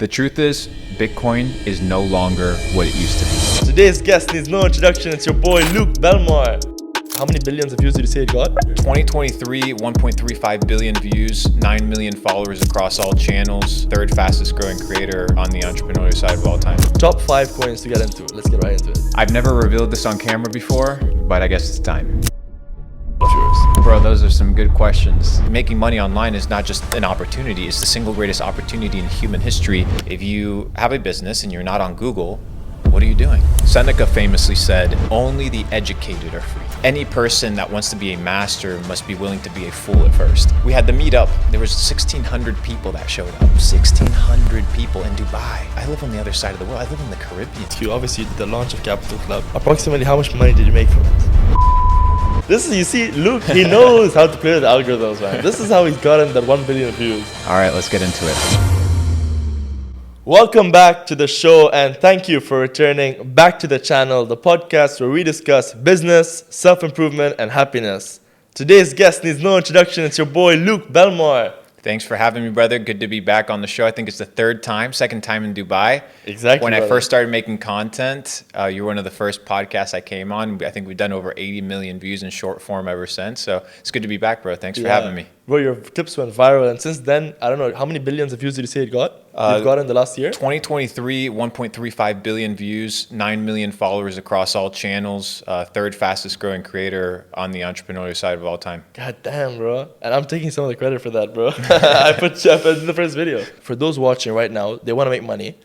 The truth is, Bitcoin is no longer what it used to be. Today's guest needs no introduction. It's your boy, Luke Belmar. How many billions of views did you say it got? 2023, 1.35 billion views, 9 million followers across all channels, third fastest growing creator on the entrepreneurial side of all time. Top 5 coins to get into. Let's get right into it. I've never revealed this on camera before, but I guess it's time. What's yours? Bro, those are some good questions. Making money online is not just an opportunity, it's the single greatest opportunity in human history. If you have a business and you're not on Google, what are you doing? Seneca famously said, only the educated are free. Any person that wants to be a master must be willing to be a fool at first. We had the meetup. There was 1,600 people that showed up. 1,600 people in Dubai. I live on the other side of the world. I live in the Caribbean. You obviously did the launch of Capital Club. Approximately how much money did you make from it? This is, you see, Luke, he knows how to play with algorithms, man. This is how he's gotten that 1 billion views. All right, let's get into it. Welcome back to the show, and thank you for returning back to the channel, the podcast where we discuss business, self-improvement, and happiness. Today's guest needs no introduction. It's your boy, Luke Belmar. Thanks for having me, brother. Good to be back on the show. I think it's the second time in Dubai. Exactly. When brother. I first started making content, you were one of the first podcasts I came on. I think we've done over 80 million views in short form ever since. So it's good to be back, bro. Thanks for having me. Bro, your tips went viral, and since then, I don't know, how many billions of views did you say it got? You've got in the last year? 2023, 1.35 billion views, 9 million followers across all channels, third fastest growing creator on the entrepreneurial side of all time. God damn, bro. And I'm taking some of the credit for that, bro. I put in the first video. For those watching right now, they want to make money.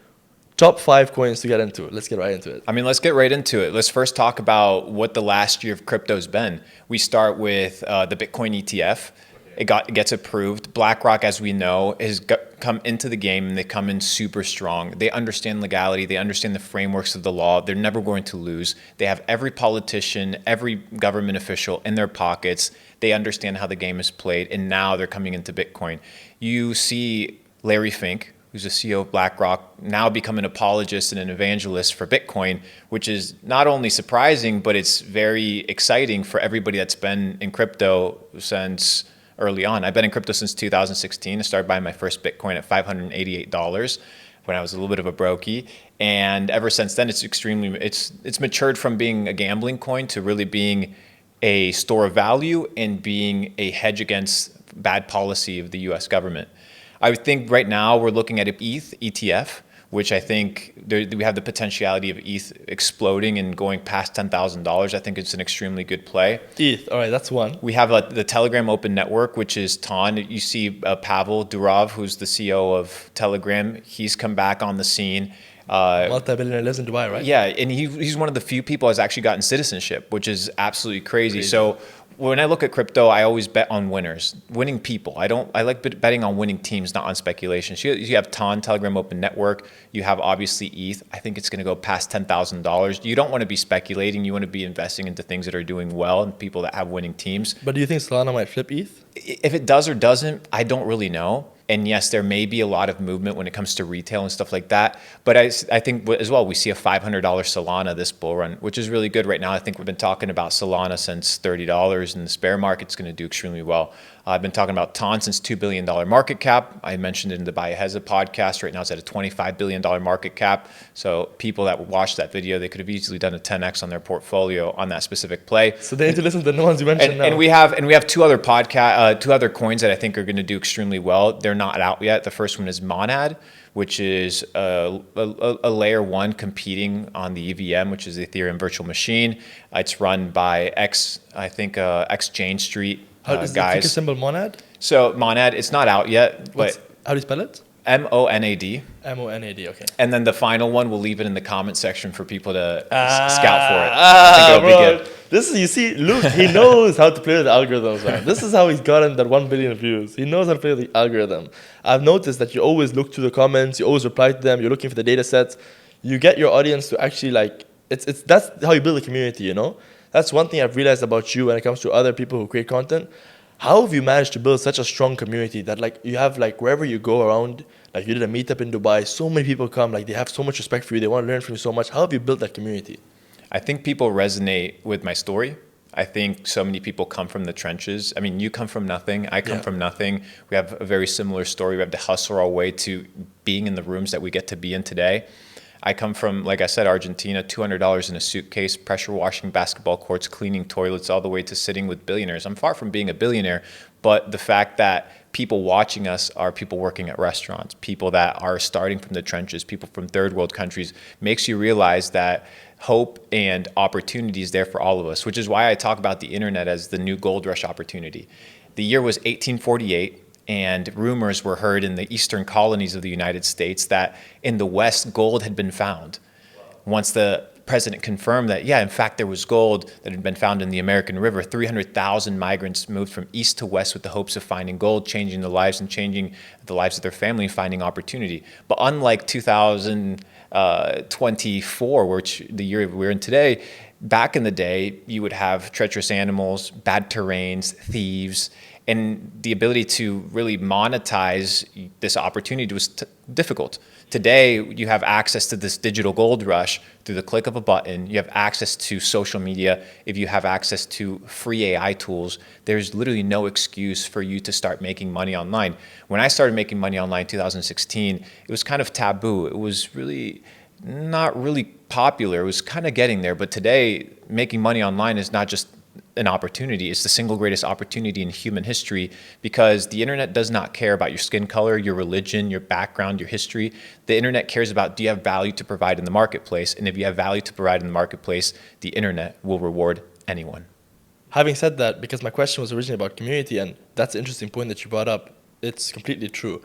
Top 5 coins to get into. Let's get right into it. I mean, let's get right into it. Let's first talk about what the last year of crypto's been. We start with the Bitcoin ETF. It gets approved. BlackRock, as we know, has come into the game, and they come in super strong. They understand legality. They understand the frameworks of the law. They're never going to lose. They have every politician, every government official in their pockets. They understand how the game is played, and now they're coming into Bitcoin. You see Larry Fink, who's the CEO of BlackRock, now become an apologist and an evangelist for Bitcoin, which is not only surprising, but it's very exciting for everybody that's been in crypto since early on. I've been in crypto since 2016. I started buying my first Bitcoin at $588 when I was a little bit of a brokey. And ever since then, it's matured from being a gambling coin to really being a store of value and being a hedge against bad policy of the US government. I would think right now we're looking at an ETH, ETF, which I think we have the potentiality of ETH exploding and going past $10,000. I think it's an extremely good play. ETH, all right, that's one. We have the Telegram Open Network, which is TON. You see Pavel Durov, who's the CEO of Telegram. He's come back on the scene. Multi-billionaire lives in Dubai, right? Yeah, and he's one of the few people who's actually gotten citizenship, which is absolutely crazy. So when I look at crypto, I always bet on winners, winning people. I like betting on winning teams, not on speculation. So you have TON, Telegram Open Network. You have obviously ETH. I think it's going to go past $10,000. You don't want to be speculating. You want to be investing into things that are doing well and people that have winning teams. But do you think Solana might flip ETH? If it does or doesn't, I don't really know. And yes, there may be a lot of movement when it comes to retail and stuff like that. But I think as well, we see a $500 Solana this bull run, which is really good right now. I think we've been talking about Solana since $30, and the bear market's going to do extremely well. I've been talking about TON since $2 billion market cap. I mentioned it in the Buy Heza podcast. Right now it's at a $25 billion market cap. So people that watched that video, they could have easily done a 10x on their portfolio on that specific play. So they need to listen to the ones you mentioned now. And we have two other coins that I think are going to do extremely well. They're not out yet. The first one is Monad, which is a layer 1 competing on the EVM, which is the Ethereum virtual machine. It's run by Jane Street. How does the ticker symbol Monad? So Monad, it's not out yet. How do you spell it? MONAD. MONAD, okay. And then the final one, we'll leave it in the comment section for people to scout for it. I think it'll be good. This is, you see, Luke, he knows how to play with algorithms, man. This is how he's gotten that 1 billion views. He knows how to play with the algorithm. I've noticed that you always look through the comments, you always reply to them, you're looking for the data sets. You get your audience to actually that's how you build a community, you know? That's one thing I've realized about you when it comes to other people who create content. How have you managed to build such a strong community that you have wherever you go around, you did a meetup in Dubai, so many people come, they have so much respect for you, they want to learn from you so much. How have you built that community? I think people resonate with my story. I think so many people come from the trenches. I mean, you come from nothing. I come Yeah. from nothing. We have a very similar story. We have to hustle our way to being in the rooms that we get to be in today. I come from, like I said, Argentina, $200 in a suitcase, pressure washing basketball courts, cleaning toilets, all the way to sitting with billionaires. I'm far from being a billionaire, but the fact that people watching us are people working at restaurants, people that are starting from the trenches, people from third world countries, makes you realize that hope and opportunity is there for all of us, which is why I talk about the internet as the new gold rush opportunity. The year was 1848. And rumors were heard in the eastern colonies of the United States that in the West, gold had been found. Once the president confirmed that, yeah, in fact, there was gold that had been found in the American River, 300,000 migrants moved from east to west with the hopes of finding gold, changing their lives and changing the lives of their family, finding opportunity. But unlike 2024, which the year we're in today, back in the day, you would have treacherous animals, bad terrains, thieves, and the ability to really monetize this opportunity was difficult. Today, you have access to this digital gold rush through the click of a button. You have access to social media. If you have access to free AI tools, there's literally no excuse for you to start making money online. When I started making money online in 2016, it was kind of taboo. It was really not really popular. It was kind of getting there. But today, making money online is not just an opportunity. It's the single greatest opportunity in human history, because the internet does not care about your skin color, your religion, your background, your history. The internet cares about, do you have value to provide in the marketplace? And if you have value to provide in the marketplace, the internet will reward anyone. Having said that, because my question was originally about community, and that's an interesting point that you brought up, it's completely true.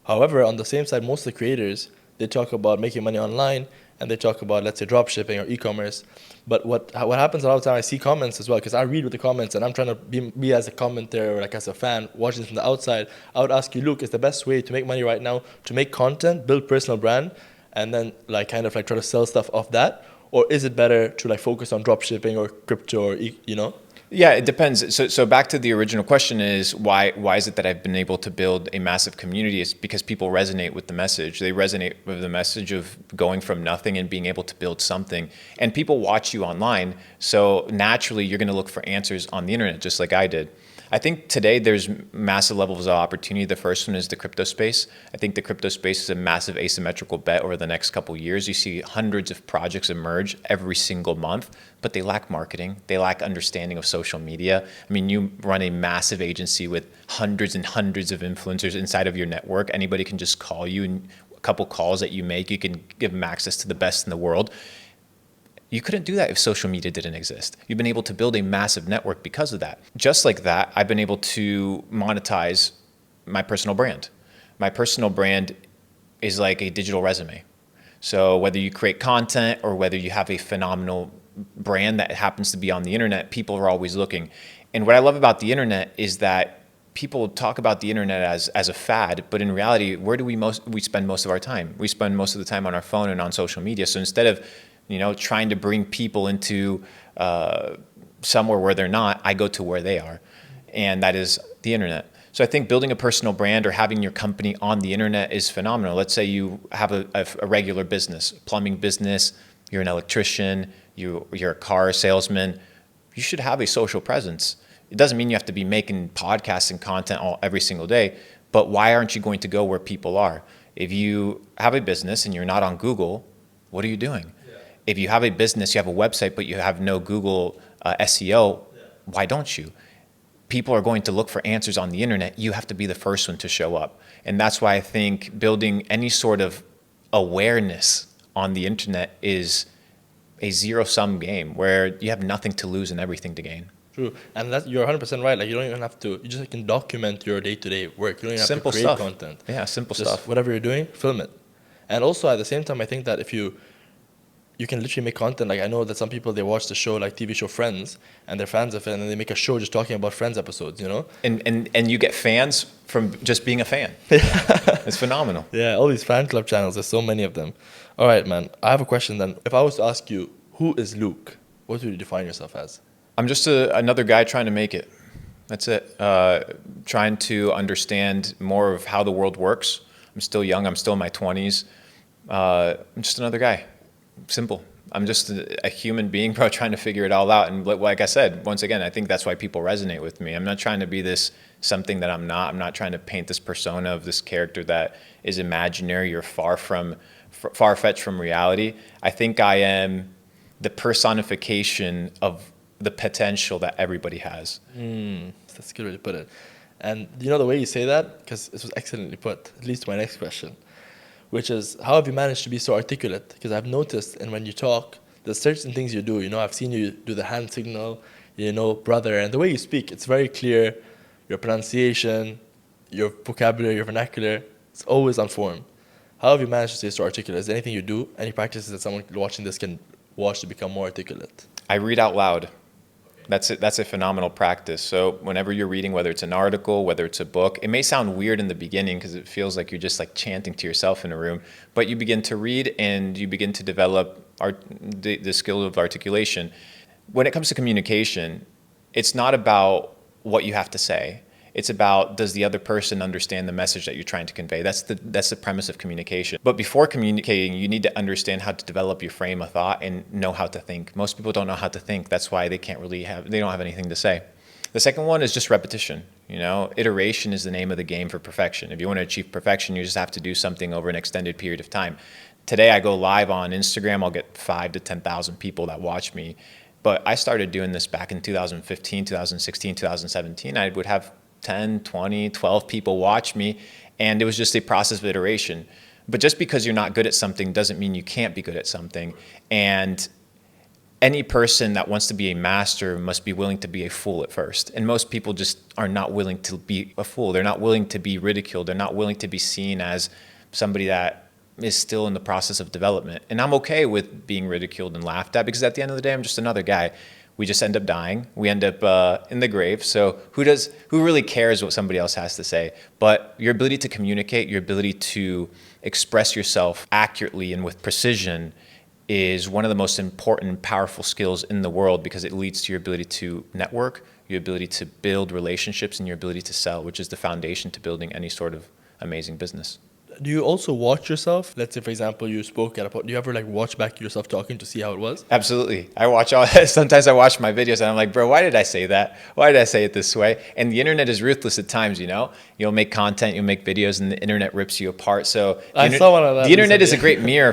However, on the same side, most of the creators, they talk about making money online, and they talk about, let's say, drop shipping or e-commerce. But what happens a lot of the time, I see comments as well, because I read with the comments, and I'm trying to be as a commentator or like as a fan watching from the outside. I would ask you, Luke, is the best way to make money right now to make content, build personal brand, and then like kind of like try to sell stuff off that? Or is it better to like focus on drop shipping or crypto or, you know? Yeah, it depends. So back to the original question is why is it that I've been able to build a massive community? It's because people resonate with the message. They resonate with the message of going from nothing and being able to build something. And people watch you online, so naturally you're going to look for answers on the internet, just like I did. I think today there's massive levels of opportunity. The first one is the crypto space. I think the crypto space is a massive asymmetrical bet over the next couple of years. You see hundreds of projects emerge every single month, but they lack marketing. They lack understanding of social media. I mean, you run a massive agency with hundreds and hundreds of influencers inside of your network. Anybody can just call you, and a couple calls that you make, you can give them access to the best in the world. You couldn't do that if social media didn't exist. You've been able to build a massive network because of that. Just like that, I've been able to monetize my personal brand. My personal brand is like a digital resume. So whether you create content or whether you have a phenomenal brand that happens to be on the internet, people are always looking. And what I love about the internet is that people talk about the internet as a fad, but in reality, where do we spend most of our time? We spend most of the time on our phone and on social media. So instead of trying to bring people into somewhere where they're not, I go to where they are, and that is the internet. So I think building a personal brand or having your company on the internet is phenomenal. Let's say you have a regular business, plumbing business, you're an electrician, you're a car salesman. You should have a social presence. It doesn't mean you have to be making podcasts and content every single day, but why aren't you going to go where people are? If you have a business and you're not on Google, what are you doing? If you have a business, you have a website, but you have no Google SEO, why don't you? People are going to look for answers on the internet. You have to be the first one to show up. And that's why I think building any sort of awareness on the internet is a zero-sum game where you have nothing to lose and everything to gain. True. And you're 100% right. Like, you don't even have to, you just can document your day-to-day work. You don't even Simple have to create stuff. content. Yeah, simple Just stuff. whatever you're doing, film it. And also at the same time, I think that if you can literally make content. Like, I know that some people, they watch the show, like TV show Friends, and they're fans of it, and then they make a show just talking about Friends episodes, you know? And you get fans from just being a fan. It's phenomenal. Yeah, all these fan club channels, there's so many of them. All right, man, I have a question then. If I was to ask you, who is Luke? What would you define yourself as? I'm just another guy trying to make it. That's it. Trying to understand more of how the world works. I'm still young. I'm still in my 20s. I'm just another guy. Simple. I'm just a human being, bro, trying to figure it all out. And like I said, once again, I think that's why people resonate with me. I'm not trying to be this something that I'm not. I'm not trying to paint this persona of this character that is imaginary or far-fetched from reality. I think I am the personification of the potential that everybody has. That's a good way to put it. And you know the way you say that, because this was excellently put, at least to my next question, which is, how have you managed to be so articulate? Because I've noticed, and when you talk, there's certain things you do. You know, I've seen you do the hand signal, you know, brother, and the way you speak, it's very clear. Your pronunciation, your vocabulary, your vernacular, it's always on form. How have you managed to stay so articulate? Is there anything you do, any practices that someone watching this can watch to become more articulate? I read out loud. That's it. That's a phenomenal practice. So whenever you're reading, whether it's an article, whether it's a book, it may sound weird in the beginning because it feels like you're just like chanting to yourself in a room, but you begin to read and you begin to develop the skill of articulation. When it comes to communication, it's not about what you have to say. It's about, does the other person understand the message that you're trying to convey? That's the premise of communication. But before communicating, you need to understand how to develop your frame of thought and know how to think. Most people don't know how to think. That's why they don't have anything to say. The second one is just repetition. You know, iteration is the name of the game for perfection. If you want to achieve perfection, you just have to do something over an extended period of time. Today I go live on Instagram. I'll get 5,000 to 10,000 people that watch me. But I started doing this back in 2015, 2016, 2017. I would have 10, 20, 12 people watch me, and it was just a process of iteration. But just because you're not good at something doesn't mean you can't be good at something. And any person that wants to be a master must be willing to be a fool at first. And most people just are not willing to be a fool. They're not willing to be ridiculed. They're not willing to be seen as somebody that is still in the process of development. And I'm okay with being ridiculed and laughed at, because at the end of the day, I'm just another guy. We just end up dying. We end up in the grave. So who really cares what somebody else has to say? But your ability to communicate, your ability to express yourself accurately and with precision is one of the most important and powerful skills in the world, because it leads to your ability to network, your ability to build relationships, and your ability to sell, which is the foundation to building any sort of amazing business. Do you also watch yourself? Let's say, for example, you spoke at a point. Do you ever like watch back yourself talking to see how it was? Absolutely. Sometimes I watch my videos and I'm like, bro, why did I say that? Why did I say it this way? And the internet is ruthless at times, you know? You'll make content, you'll make videos, and the internet rips you apart. So I saw one of that. The internet is a great mirror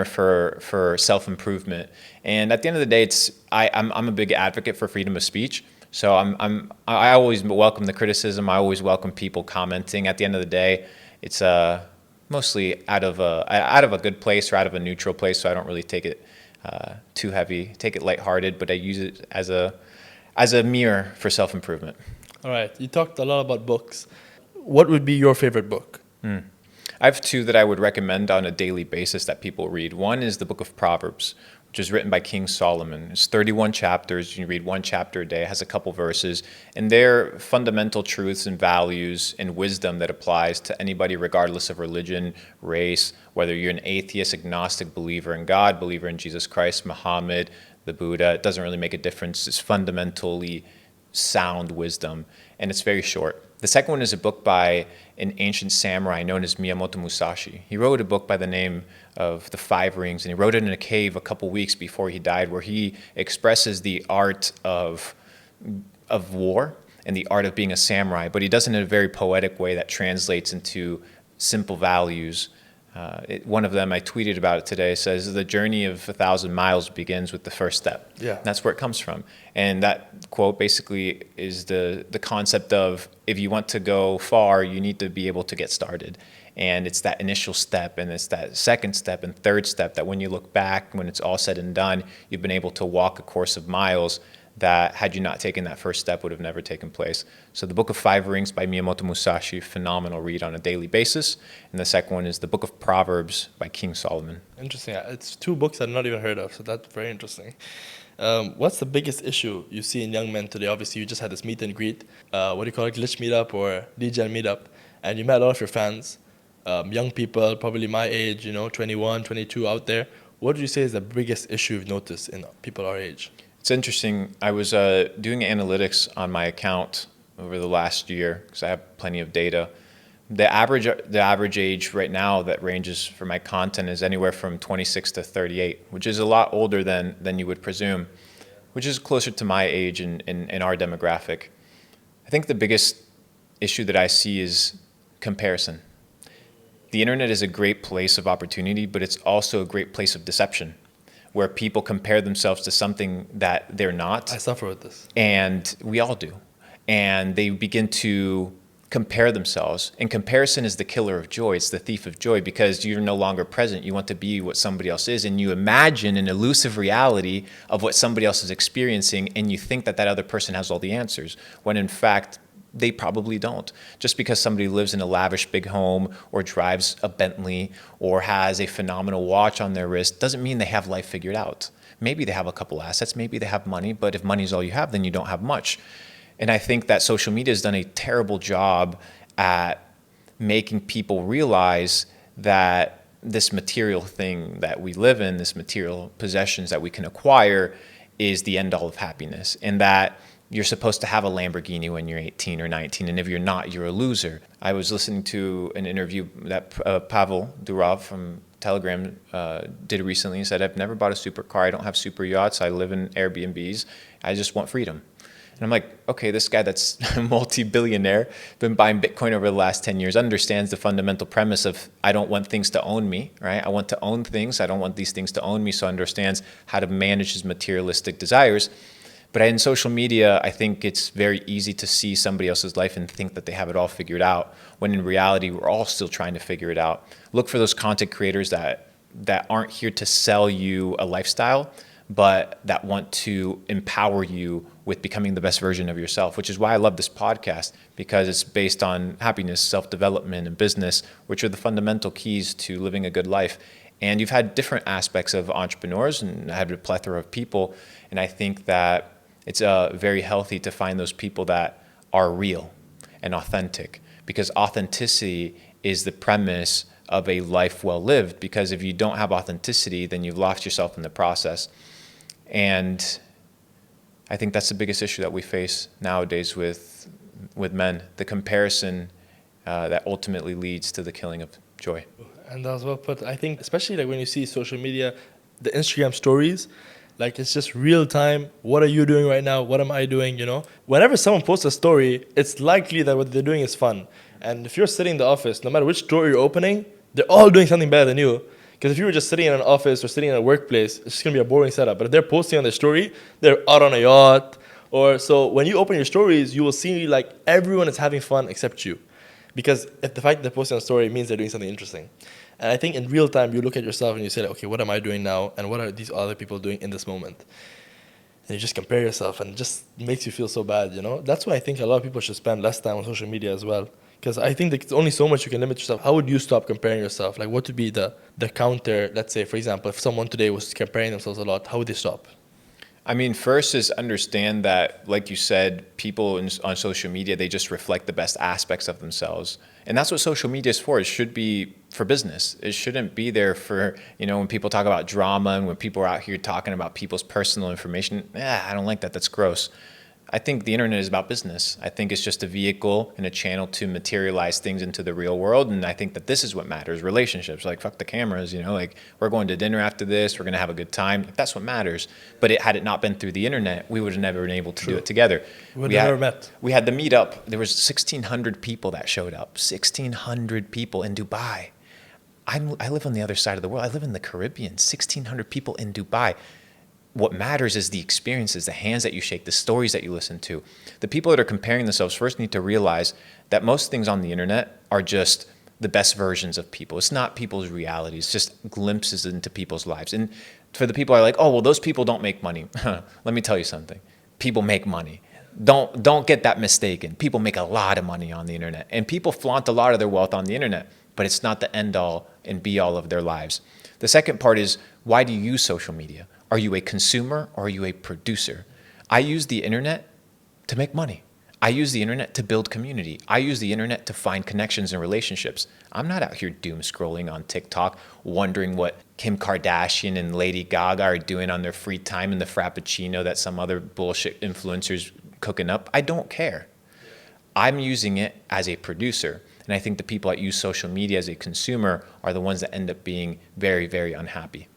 for self-improvement. And at the end of the day, I'm a big advocate for freedom of speech. So I always welcome the criticism. I always welcome people commenting. At the end of the day, it's mostly out of a good place or out of a neutral place. So I don't really take it too heavy. Take it lighthearted, but I use it as a mirror for self-improvement. All right. You talked a lot about books. What would be your favorite book? I have two that I would recommend on a daily basis that people read. One is the book of Proverbs, which is written by King Solomon. It's 31 chapters. You read one chapter a day. It has a couple verses. And they're fundamental truths and values and wisdom that applies to anybody regardless of religion, race, whether you're an atheist, agnostic, believer in God, believer in Jesus Christ, Muhammad, the Buddha. It doesn't really make a difference. It's fundamentally sound wisdom, and it's very short. The second one is a book by an ancient samurai known as Miyamoto Musashi. He wrote a book by the name of The Five Rings, and he wrote it in a cave a couple weeks before he died, where he expresses the art of war and the art of being a samurai, but he does it in a very poetic way that translates into simple values. One of them, I tweeted about it today, says the journey of 1,000 miles begins with the first step. Yeah. And that's where it comes from. And that quote basically is the concept of, if you want to go far, you need to be able to get started. And it's that initial step, and it's that second step and third step that when you look back, when it's all said and done, you've been able to walk a course of miles that, had you not taken that first step, would have never taken place. So the Book of Five Rings by Miyamoto Musashi, phenomenal read on a daily basis. And the second one is the Book of Proverbs by King Solomon. Interesting. It's two books I've not even heard of, so that's very interesting. What's the biggest issue you see in young men today? Obviously, you just had this meet and greet. What do you call it? Glitch meetup or DJ meetup. And you met a lot of your fans, young people, probably my age, 21, 22 out there. What would you say is the biggest issue you've noticed in people our age? It's interesting. I was doing analytics on my account over the last year because I have plenty of data. The average age right now that ranges for my content is anywhere from 26 to 38, which is a lot older than you would presume, which is closer to my age in our demographic. I think the biggest issue that I see is comparison. The internet is a great place of opportunity, but it's also a great place of deception, where people compare themselves to something that they're not. I suffer with this. And we all do. And they begin to compare themselves. And comparison is the killer of joy. It's the thief of joy, because you're no longer present. You want to be what somebody else is. And you imagine an elusive reality of what somebody else is experiencing. And you think that that other person has all the answers, when in fact, they probably don't. Just because somebody lives in a lavish big home or drives a Bentley or has a phenomenal watch on their wrist doesn't mean they have life figured out. Maybe they have a couple assets, maybe they have money, but if money is all you have, then you don't have much. And I think that social media has done a terrible job at making people realize that this material thing that we live in, this material possessions that we can acquire, is the end all of happiness, and that you're supposed to have a Lamborghini when you're 18 or 19, and if you're not, you're a loser. I was listening to an interview that Pavel Durov from Telegram did recently. He said, I've never bought a supercar, I don't have super yachts, I live in Airbnbs, I just want freedom. And I'm like, okay, this guy that's a multi-billionaire, been buying Bitcoin over the last 10 years, understands the fundamental premise of I don't want things to own me, right? I want to own things, I don't want these things to own me, so understands how to manage his materialistic desires. But in social media, I think it's very easy to see somebody else's life and think that they have it all figured out, when in reality, we're all still trying to figure it out. Look for those content creators that aren't here to sell you a lifestyle, but that want to empower you with becoming the best version of yourself, which is why I love this podcast, because it's based on happiness, self-development, and business, which are the fundamental keys to living a good life. And you've had different aspects of entrepreneurs, and I had a plethora of people, and I think that it's very healthy to find those people that are real and authentic, because authenticity is the premise of a life well lived. Because if you don't have authenticity, then you've lost yourself in the process. And I think that's the biggest issue that we face nowadays with men, the comparison that ultimately leads to the killing of joy. And that was well put. I think especially like when you see social media, the Instagram stories, like it's just real time. What are you doing right now? What am I doing? You know, whenever someone posts a story, it's likely that what they're doing is fun. And if you're sitting in the office, no matter which door you're opening, they're all doing something better than you. Because if you were just sitting in an office or sitting in a workplace, it's just gonna be a boring setup. But if they're posting on their story, they're out on a yacht. Or so when you open your stories, you will see like everyone is having fun except you. Because if the fact that they're posting a story means they're doing something interesting. And I think in real time, you look at yourself and you say, like, okay, what am I doing now? And what are these other people doing in this moment? And you just compare yourself, and it just makes you feel so bad, you know? That's why I think a lot of people should spend less time on social media as well. Because I think there's only so much you can limit yourself. How would you stop comparing yourself? Like, what would be the counter? Let's say, for example, if someone today was comparing themselves a lot, how would they stop? I mean, first is understand that, like you said, people on social media, they just reflect the best aspects of themselves. And that's what social media is for. It should be for business. It shouldn't be there for, when people talk about drama and when people are out here talking about people's personal information. I don't like that. That's gross. I think the internet is about business. I think it's just a vehicle and a channel to materialize things into the real world. And I think that this is what matters, relationships. Like, fuck the cameras, like we're going to dinner after this, we're going to have a good time. That's what matters. But had it not been through the internet, we would have never been able to do it together. We would have never met. We had the meetup. There was 1,600 people that showed up. 1,600 people in Dubai. I live on the other side of the world. I live in the Caribbean. 1,600 people in Dubai. What matters is the experiences, the hands that you shake, the stories that you listen to. The people that are comparing themselves first need to realize that most things on the internet are just the best versions of people. It's not people's realities, it's just glimpses into people's lives. And for the people who are like, oh, well, those people don't make money. Let me tell you something. People make money. Don't get that mistaken. People make a lot of money on the internet. And people flaunt a lot of their wealth on the internet, but it's not the end all and be all of their lives. The second part is, why do you use social media? Are you a consumer or are you a producer? I use the internet to make money. I use the internet to build community. I use the internet to find connections and relationships. I'm not out here doom scrolling on TikTok, wondering what Kim Kardashian and Lady Gaga are doing on their free time in the Frappuccino that some other bullshit influencers cooking up. I don't care. I'm using it as a producer. And I think the people that use social media as a consumer are the ones that end up being very, very unhappy.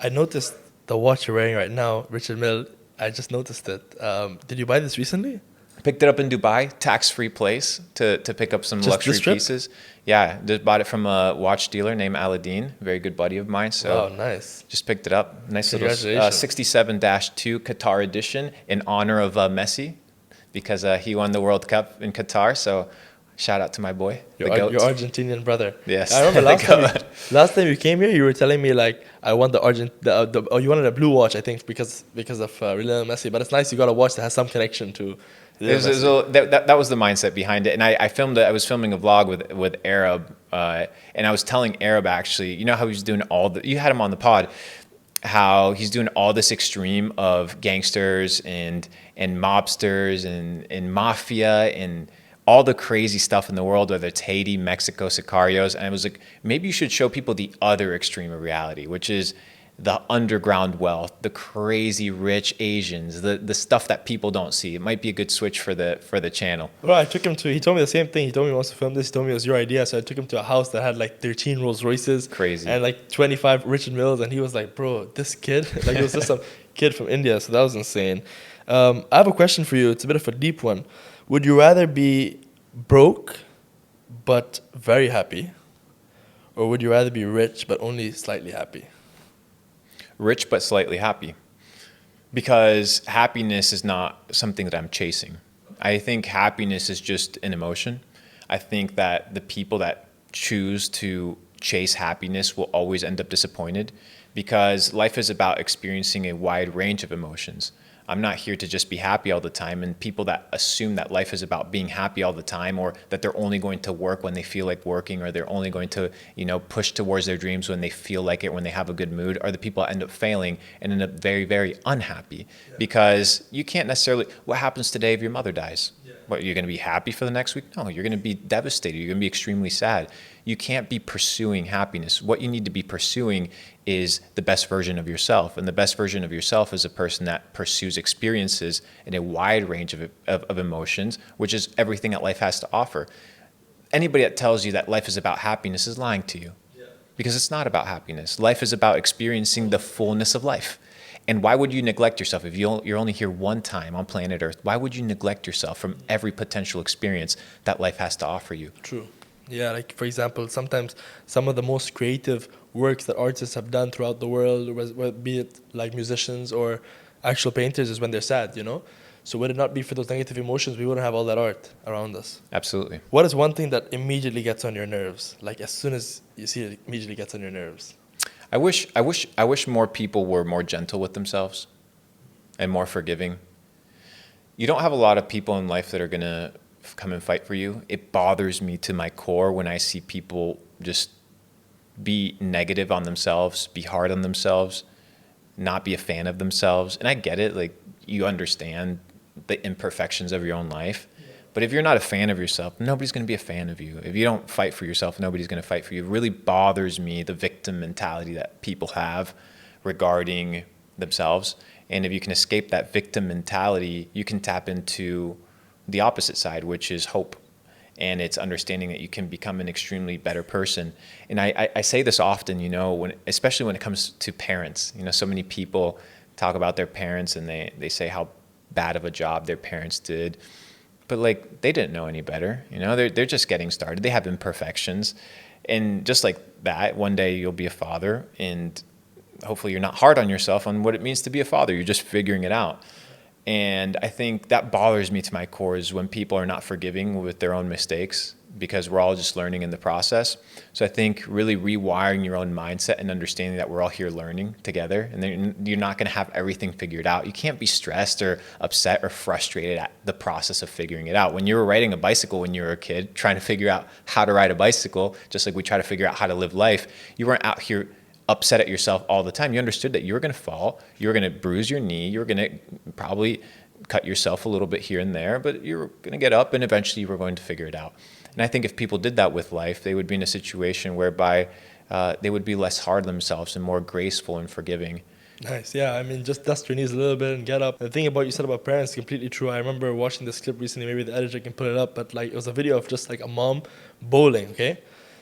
I noticed the watch you're wearing right now, Richard Mille. I just noticed it. Did you buy this recently? Picked it up in Dubai, tax-free place to pick up some Just luxury this trip? pieces. Yeah, just bought it from a watch dealer named Aladdin, very good buddy of mine. So Oh, nice. just picked it up. Nice little Congratulations. 67-2 Qatar edition in honor of Messi, because he won the World Cup in Qatar. So shout out to my boy, the GOAT. Your Argentinian brother. Yes. I remember The last time you came here, you were telling me like I want you wanted a blue watch, I think, because of Lionel Messi. But it's nice you got a watch that has some connection to. That was the mindset behind it, and I filmed it. I was filming a vlog with Arab, and I was telling Arab, actually, you know how he's doing you had him on the pod, how he's doing all this extreme of gangsters and mobsters and mafia and all the crazy stuff in the world, whether it's Haiti, Mexico, Sicarios. And I was like, maybe you should show people the other extreme of reality, which is the underground wealth, the crazy rich Asians, the stuff that people don't see. It might be a good switch for the channel. Well, he told me the same thing. He told me he wants to film this. He told me it was your idea. So I took him to a house that had like 13 Rolls Royces. Crazy. And like 25 Richard Milles. And he was like, bro, this kid, like it was just some kid from India. So that was insane. I have a question for you. It's a bit of a deep one. Would you rather be broke but very happy? Or would you rather be rich but only slightly happy? Rich but slightly happy, because happiness is not something that I'm chasing. I think happiness is just an emotion. I think that the people that choose to chase happiness will always end up disappointed, because life is about experiencing a wide range of emotions. I'm not here to just be happy all the time, and people that assume that life is about being happy all the time, or that they're only going to work when they feel like working, or they're only going to, push towards their dreams when they feel like it, when they have a good mood, are the people that end up failing and end up very, very unhappy. Yeah. Because you can't necessarily, what happens today if your mother dies? Yeah. What, you're going to be happy for the next week? No, you're going to be devastated. You're going to be extremely sad. You can't be pursuing happiness. What you need to be pursuing is the best version of yourself. And the best version of yourself is a person that pursues experiences in a wide range of emotions, which is everything that life has to offer. Anybody that tells you that life is about happiness is lying to you. Yeah. Because it's not about happiness. Life is about experiencing the fullness of life. And why would you neglect yourself? If you're only here one time on planet Earth, why would you neglect yourself from every potential experience that life has to offer you? True. Yeah, like for example, sometimes some of the most creative works that artists have done throughout the world, be it like musicians or actual painters, is when they're sad, So would it not be for those negative emotions, we wouldn't have all that art around us. Absolutely. What is one thing that immediately gets on your nerves? Like as soon as you see it, it immediately gets on your nerves. I wish more people were more gentle with themselves and more forgiving. You don't have a lot of people in life that are going to come and fight for you. It bothers me to my core when I see people just be negative on themselves, be hard on themselves, not be a fan of themselves. And I get it, like you understand the imperfections of your own life. But if you're not a fan of yourself, nobody's going to be a fan of you. If you don't fight for yourself, nobody's going to fight for you. It really bothers me, the victim mentality that people have regarding themselves. And if you can escape that victim mentality, you can tap into the opposite side, which is hope. And it's understanding that you can become an extremely better person. And I say this often, especially when it comes to parents. So many people talk about their parents and they say how bad of a job their parents did. But like they didn't know any better, they're just getting started. They have imperfections. And just like that, one day you'll be a father, and hopefully you're not hard on yourself on what it means to be a father. You're just figuring it out. And I think that bothers me to my core is when people are not forgiving with their own mistakes, because we're all just learning in the process. So I think really rewiring your own mindset and understanding that we're all here learning together, and then you're not going to have everything figured out. You can't be stressed or upset or frustrated at the process of figuring it out. When you were riding a bicycle when you were a kid, trying to figure out how to ride a bicycle, just like we try to figure out how to live life, you weren't out here upset at yourself all the time. You understood that you were going to fall, you were going to bruise your knee, you were going to probably cut yourself a little bit here and there, but you were going to get up and eventually you were going to figure it out. And I think if people did that with life, they would be in a situation whereby they would be less hard on themselves and more graceful and forgiving. Nice. Yeah, I mean, just dust your knees a little bit and get up. The thing about you said about parents is completely true. I remember watching this clip recently. Maybe the editor can put it up, but like it was a video of just like a mom bowling. Okay,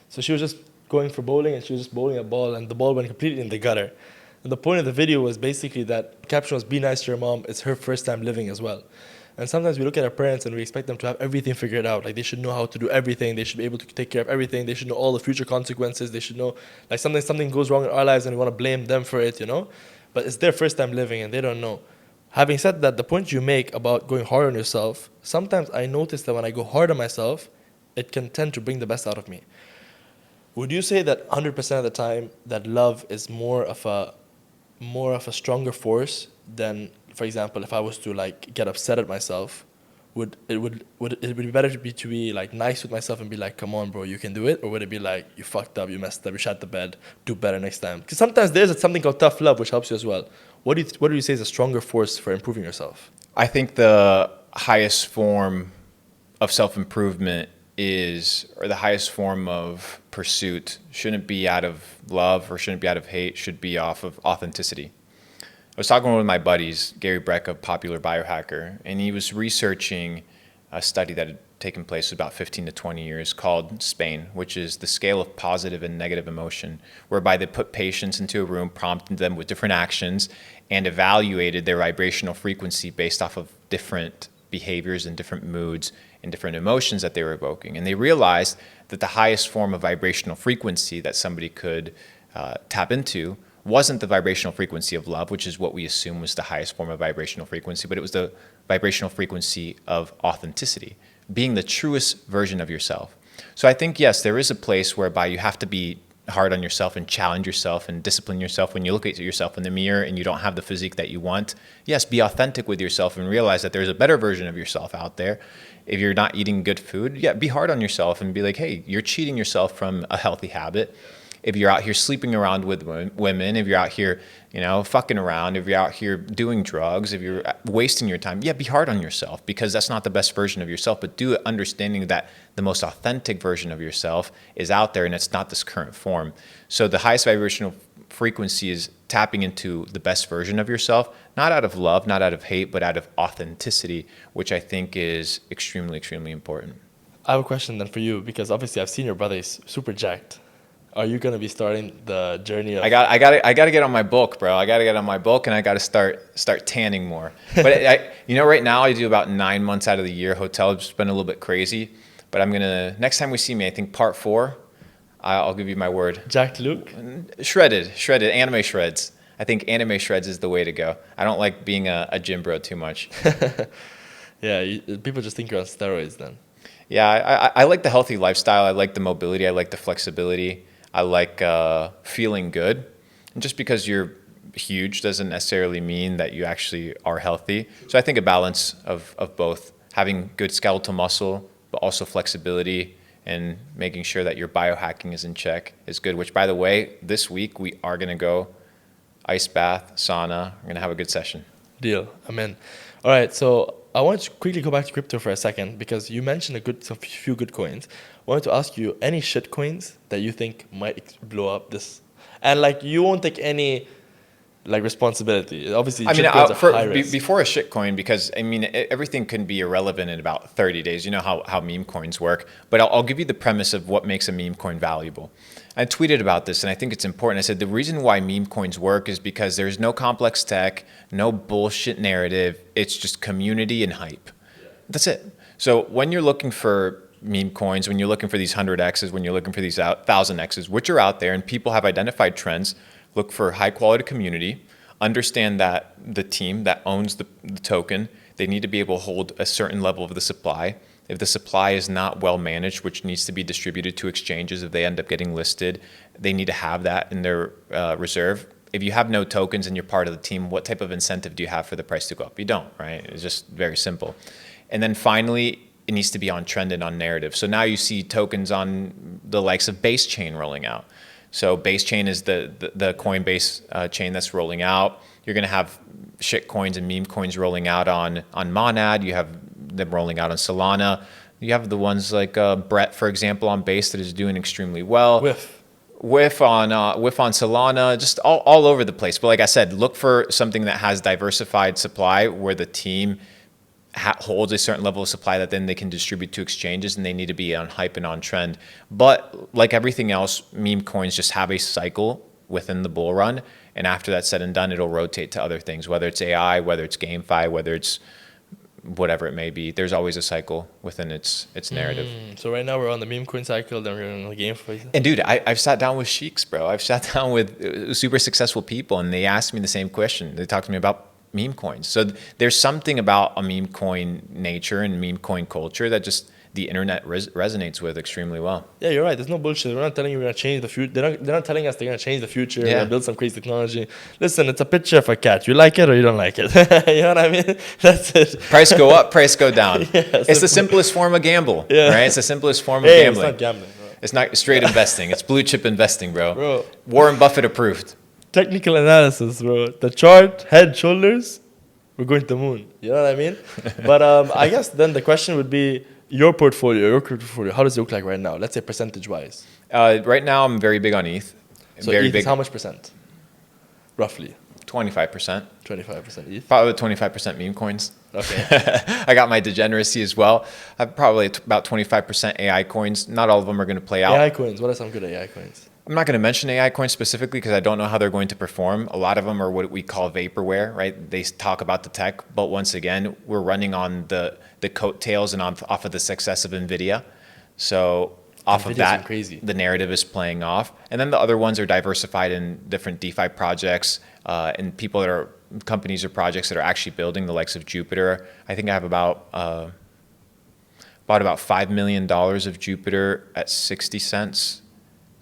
so she was just going for bowling and she was just bowling a ball, and the ball went completely in the gutter. And the point of the video was basically that the caption was, "Be nice to your mom. It's her first time living as well." And sometimes we look at our parents and we expect them to have everything figured out. Like they should know how to do everything. They should be able to take care of everything. They should know all the future consequences. They should know, like something goes wrong in our lives and we want to blame them for it, you know? But it's their first time living and they don't know. Having said that, the point you make about going hard on yourself, sometimes I notice that when I go hard on myself, it can tend to bring the best out of me. Would you say that 100% of the time that love is more of a stronger force than, for example, if I was to like get upset at myself, would it be better to be like nice with myself and be like, come on, bro, you can do it? Or would it be like, you fucked up, you messed up, you shot the bed, do better next time? Because sometimes there's something called tough love, which helps you as well. What do you say is a stronger force for improving yourself? I think the highest form of self-improvement or the highest form of pursuit shouldn't be out of love or shouldn't be out of hate, should be off of authenticity. I was talking with one of my buddies, Gary Breck, a popular biohacker, and he was researching a study that had taken place about 15 to 20 years called SPAIN, which is the scale of positive and negative emotion, whereby they put patients into a room, prompted them with different actions, and evaluated their vibrational frequency based off of different behaviors and different moods and different emotions that they were evoking. And they realized that the highest form of vibrational frequency that somebody could tap into wasn't the vibrational frequency of love, which is what we assume was the highest form of vibrational frequency, but it was the vibrational frequency of authenticity, being the truest version of yourself. So I think, yes, there is a place whereby you have to be hard on yourself and challenge yourself and discipline yourself when you look at yourself in the mirror and you don't have the physique that you want. Yes, be authentic with yourself and realize that there's a better version of yourself out there. If you're not eating good food, yeah, be hard on yourself and be like, hey, you're cheating yourself from a healthy habit. If you're out here sleeping around with women, if you're out here, fucking around, if you're out here doing drugs, if you're wasting your time, yeah, be hard on yourself because that's not the best version of yourself, but do it understanding that the most authentic version of yourself is out there and it's not this current form. So the highest vibrational frequency is tapping into the best version of yourself, not out of love, not out of hate, but out of authenticity, which I think is extremely, extremely important. I have a question then for you because obviously I've seen your brother is super jacked. Are you gonna be starting the journey of? I got to get on my bulk, bro. I got to get on my bulk, and I got to start tanning more. But right now I do about 9 months out of the year. Hotel just been a little bit crazy, but I'm gonna next time we see me, I think part 4, I'll give you my word. Jacked Luke. Shredded anime shreds. I think anime shreds is the way to go. I don't like being a gym bro too much. Yeah, people just think you're on steroids then. Yeah, I like the healthy lifestyle. I like the mobility. I like the flexibility. I like feeling good. And just because you're huge doesn't necessarily mean that you actually are healthy. So I think a balance of both, having good skeletal muscle, but also flexibility and making sure that your biohacking is in check is good, which, by the way, this week we are going to go ice bath, sauna. We're going to have a good session. Deal. I'm in. All right, so I want to quickly go back to crypto for a second because you mentioned a few good coins. I wanted to ask you any shit coins that you think might blow up this, and like you won't take any like responsibility. Obviously, shit coins are high risk. Before a shit coin, because everything can be irrelevant in about 30 days. You know how meme coins work, but I'll give you the premise of what makes a meme coin valuable. I tweeted about this, and I think it's important. I said the reason why meme coins work is because there's no complex tech, no bullshit narrative. It's just community and hype. That's it. So when you're looking for meme coins, when you're looking for these 100Xs, when you're looking for these 1000Xs, which are out there and people have identified trends, look for high quality community, understand that the team that owns the token, they need to be able to hold a certain level of the supply. If the supply is not well managed, which needs to be distributed to exchanges, if they end up getting listed, they need to have that in their reserve. If you have no tokens and you're part of the team, what type of incentive do you have for the price to go up? You don't, right? It's just very simple. And then finally, it needs to be on trend and on narrative. So now you see tokens on the likes of Base Chain rolling out. So Base Chain is the Coinbase chain that's rolling out. You're going to have shit coins and meme coins rolling out on Monad. You have them rolling out on Solana. You have the ones like Brett, for example, on Base that is doing extremely well. whiff on Solana, just all over the place. But like I said, look for something that has diversified supply where the team holds a certain level of supply that then they can distribute to exchanges, and they need to be on hype and on trend. But like everything else, meme coins just have a cycle within the bull run. And after that's said and done, it'll rotate to other things, whether it's AI, whether it's GameFi, whether it's whatever it may be. There's always a cycle within its narrative. So right now we're on the meme coin cycle, then we're on the game phase. And dude, I've sat down with sheiks, bro. I've sat down with super successful people, and they asked me the same question. They talked to me about meme coins. So there's something about a meme coin nature and meme coin culture that just the internet resonates with extremely well. Yeah, you're right. There's no bullshit. We're not telling you we're gonna change the future. They're not telling us they're gonna change the future. Yeah. We're gonna build some crazy technology. Listen, it's a picture of a cat. You like it or you don't like it. You know what I mean? That's it. Price go up, price go down. Yeah, it's the simplest form of gamble, Yeah. right? It's the simplest form of Hey, gambling. it's not gambling, bro. It's not straight investing. It's blue chip investing, bro. Bro. Warren Buffett approved. Technical analysis, bro. The chart, head, shoulders, we're going to the moon. You know what I mean? But I guess then the question would be your portfolio, how does it look like right now? Let's say percentage-wise. Right now, I'm very big on ETH. So very ETH big. is how much percent? Roughly. 25%. 25% ETH? Probably 25% meme coins. Okay. I got my degeneracy as well. I'm probably about 25% AI coins. Not all of them are going to play out. AI coins. What are some good AI coins? I'm not going to mention AI coins specifically because I don't know how they're going to perform. A lot of them are what we call vaporware, right? They talk about the tech, but once again, we're running on the coattails and off of the success of NVIDIA. So off of that, crazy. The narrative is playing off. And then the other ones are diversified in different DeFi projects and people that are companies or projects that are actually building, the likes of Jupiter. I think I have about $5 million of Jupiter at 60 cents.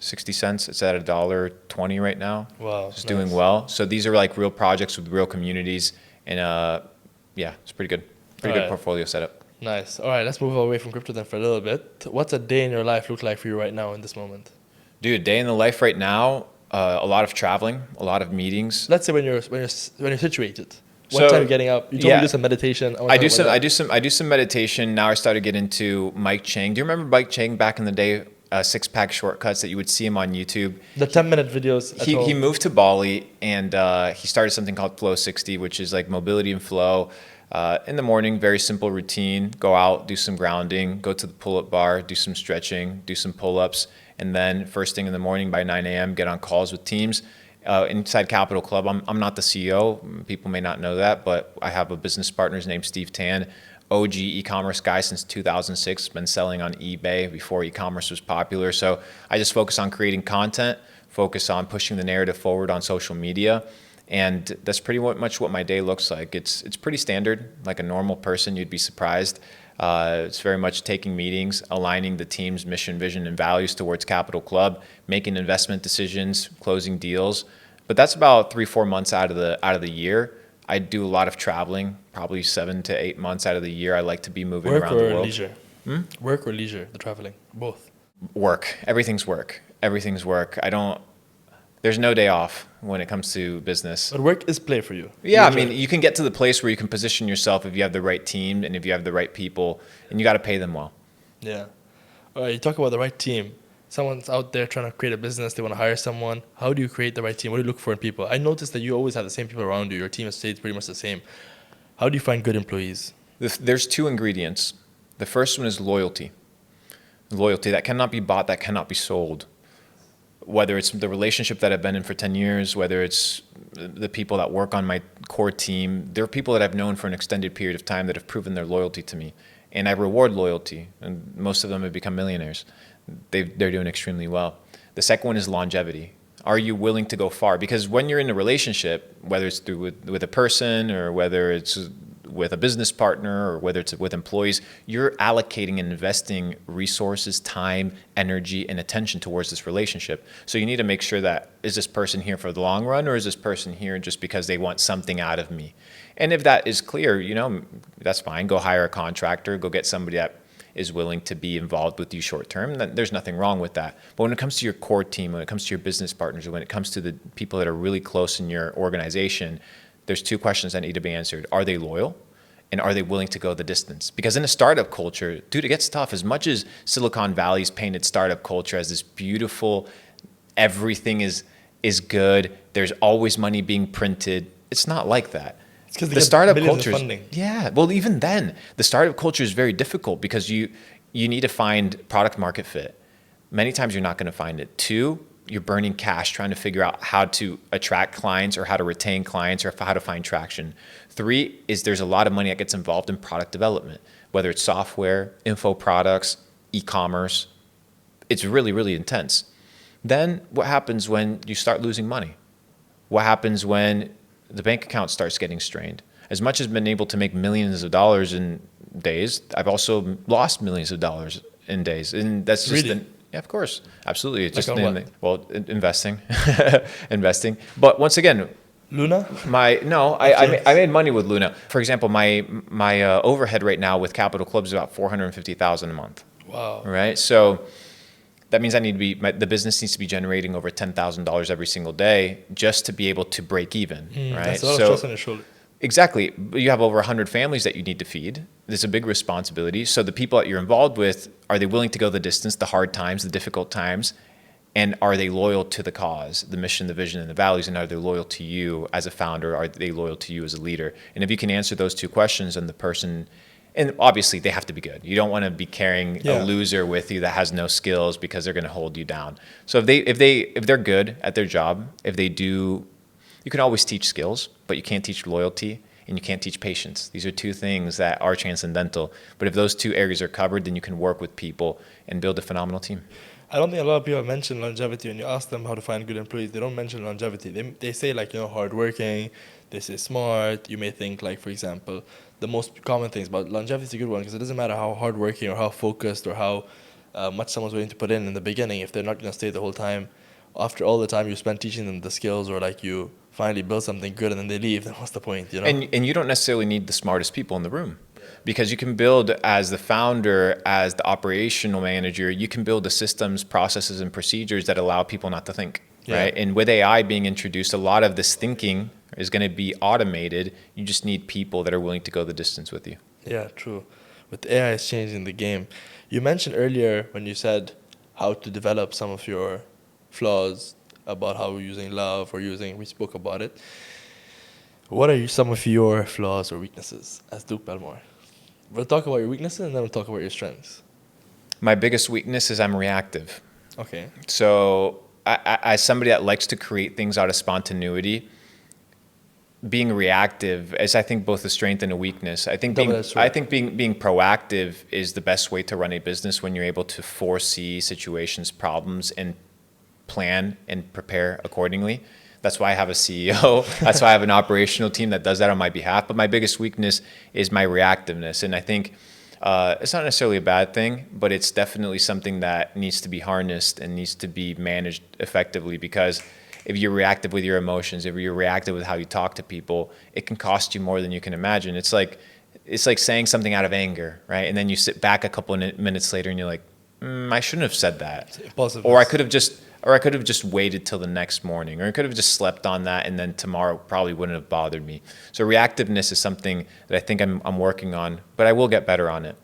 60 cents. It's at $1.20 right now. Wow. It's doing well. So these are like real projects with real communities. And yeah, it's pretty good. Pretty good portfolio setup. Nice. All right, let's move away from crypto then for a little bit. What's a day in your life look like for you right now in this moment? Dude, day in the life right now, a lot of traveling, a lot of meetings. Let's say when you're situated. What So, time are you getting up? You told me you do some meditation. I do some meditation. Now I started to get into Mike Chang. Do you remember Mike Chang back in the day? Six-pack shortcuts that you would see him on YouTube. The 10-minute videos. He moved to Bali and he started something called Flow 60, which is like mobility and flow. In the morning, very simple routine. Go out, do some grounding, go to the pull-up bar, do some stretching, do some pull-ups, and then first thing in the morning by 9 a.m., get on calls with teams. Inside Capital Club, I'm not the CEO. People may not know that, but I have a business partner named Steve Tan. OG e-commerce guy since 2006, been selling on eBay before e-commerce was popular. So I just focus on creating content, focus on pushing the narrative forward on social media. And that's pretty much what my day looks like. It's pretty standard, like a normal person, you'd be surprised. It's very much taking meetings, aligning the team's mission, vision, and values towards Capital Club, making investment decisions, closing deals. But that's about 3-4 months out of the year. I do a lot of traveling, probably 7 to 8 months out of the year. I like to be moving around the world. Work or leisure? Work or leisure, the traveling? Both. Work. Everything's work. Everything's work. There's no day off when it comes to business. But work is play for you. Yeah, I mean, you can get to the place where you can position yourself if you have the right team and if you have the right people, and you got to pay them well. Yeah. All right, you talk about the right team. Someone's out there trying to create a business. They want to hire someone. How do you create the right team? What do you look for in people? I noticed that you always have the same people around you. Your team stays pretty much the same. How do you find good employees? There's 2 ingredients. The first one is loyalty. Loyalty that cannot be bought, that cannot be sold. Whether it's the relationship that I've been in for 10 years, whether it's the people that work on my core team, there are people that I've known for an extended period of time that have proven their loyalty to me. And I reward loyalty, and most of them have become millionaires. They're doing extremely well. The second one is longevity. Are you willing to go far? Because when you're in a relationship, whether it's with a person or whether it's with a business partner or whether it's with employees, you're allocating and investing resources, time, energy, and attention towards this relationship. So you need to make sure that, is this person here for the long run, or is this person here just because they want something out of me? And if that is clear, that's fine. Go hire a contractor, go get somebody that is willing to be involved with you short term, then there's nothing wrong with that. But when it comes to your core team, when it comes to your business partners, when it comes to the people that are really close in your organization, there's 2 questions that need to be answered. Are they loyal? And are they willing to go the distance? Because in a startup culture, dude, it gets tough. As much as Silicon Valley's painted startup culture as this beautiful everything is good. There's always money being printed. It's not like that. It's because The startup culture, funding. yeah. Well, even then, the startup culture is very difficult because you need to find product market fit. Many times you're not going to find it. Two, you're burning cash trying to figure out how to attract clients or how to retain clients or how to find traction. Three is there's a lot of money that gets involved in product development, whether it's software, info products, e-commerce. It's really, really intense. Then what happens when you start losing money? What happens when the bank account starts getting strained? As much as I've been able to make millions of dollars in days, I've also lost millions of dollars in days. And that's just Really? yeah, of course. Absolutely. It's Like just on what? well, investing. Investing. But once again, Luna? I made money with Luna. For example, my overhead right now with Capital Club is about $450,000 a month. Wow. Right? So that means I need to be the business needs to be generating over $10,000 every single day just to be able to break even, right? That's a lot of stress on your shoulder. Exactly. You have over 100 families that you need to feed. There's a big responsibility. So the people that you're involved with, are they willing to go the distance, the hard times, the difficult times? And are they loyal to the cause, the mission, the vision, and the values? And are they loyal to you as a founder? Are they loyal to you as a leader? And if you can answer those two questions, then the person, and obviously they have to be good. You don't want to be carrying a loser with you that has no skills because they're going to hold you down. So if they're good at their job, if they do, you can always teach skills, but you can't teach loyalty and you can't teach patience. These are two things that are transcendental. But if those two areas are covered, then you can work with people and build a phenomenal team. I don't think a lot of people mention longevity. When you ask them how to find good employees, they don't mention longevity. They say like, hardworking, they say smart. You may think like, for example, the most common things, but longevity is a good one because it doesn't matter how hardworking or how focused or how much someone's willing to put in the beginning. If they're not going to stay the whole time, after all the time you spend teaching them the skills or like you finally build something good and then they leave, then what's the point, And you don't necessarily need the smartest people in the room. Because you can build, as the founder, as the operational manager, you can build the systems, processes, and procedures that allow people not to think, right? And with AI being introduced, a lot of this thinking is going to be automated. You just need people that are willing to go the distance with you. Yeah, true. With AI is changing the game. You mentioned earlier when you said how to develop some of your flaws about how you're using love or we spoke about it. What are some of your flaws or weaknesses as Luke Belmar? We'll talk about your weaknesses and then we'll talk about your strengths. My biggest weakness is I'm reactive. Okay. So as somebody that likes to create things out of spontaneity, being reactive is, I think, both a strength and a weakness. I think being proactive is the best way to run a business when you're able to foresee situations, problems, and plan and prepare accordingly. That's why I have a CEO. That's why I have an operational team that does that on my behalf. But my biggest weakness is my reactiveness. And I think it's not necessarily a bad thing, but it's definitely something that needs to be harnessed and needs to be managed effectively. Because if you're reactive with your emotions, if you're reactive with how you talk to people, it can cost you more than you can imagine. It's like saying something out of anger, right? And then you sit back a couple of minutes later and you're like, I shouldn't have said that. Or I could have just waited till the next morning, or I could have just slept on that, and then tomorrow probably wouldn't have bothered me. So reactiveness is something that I think I'm working on, but I will get better on it.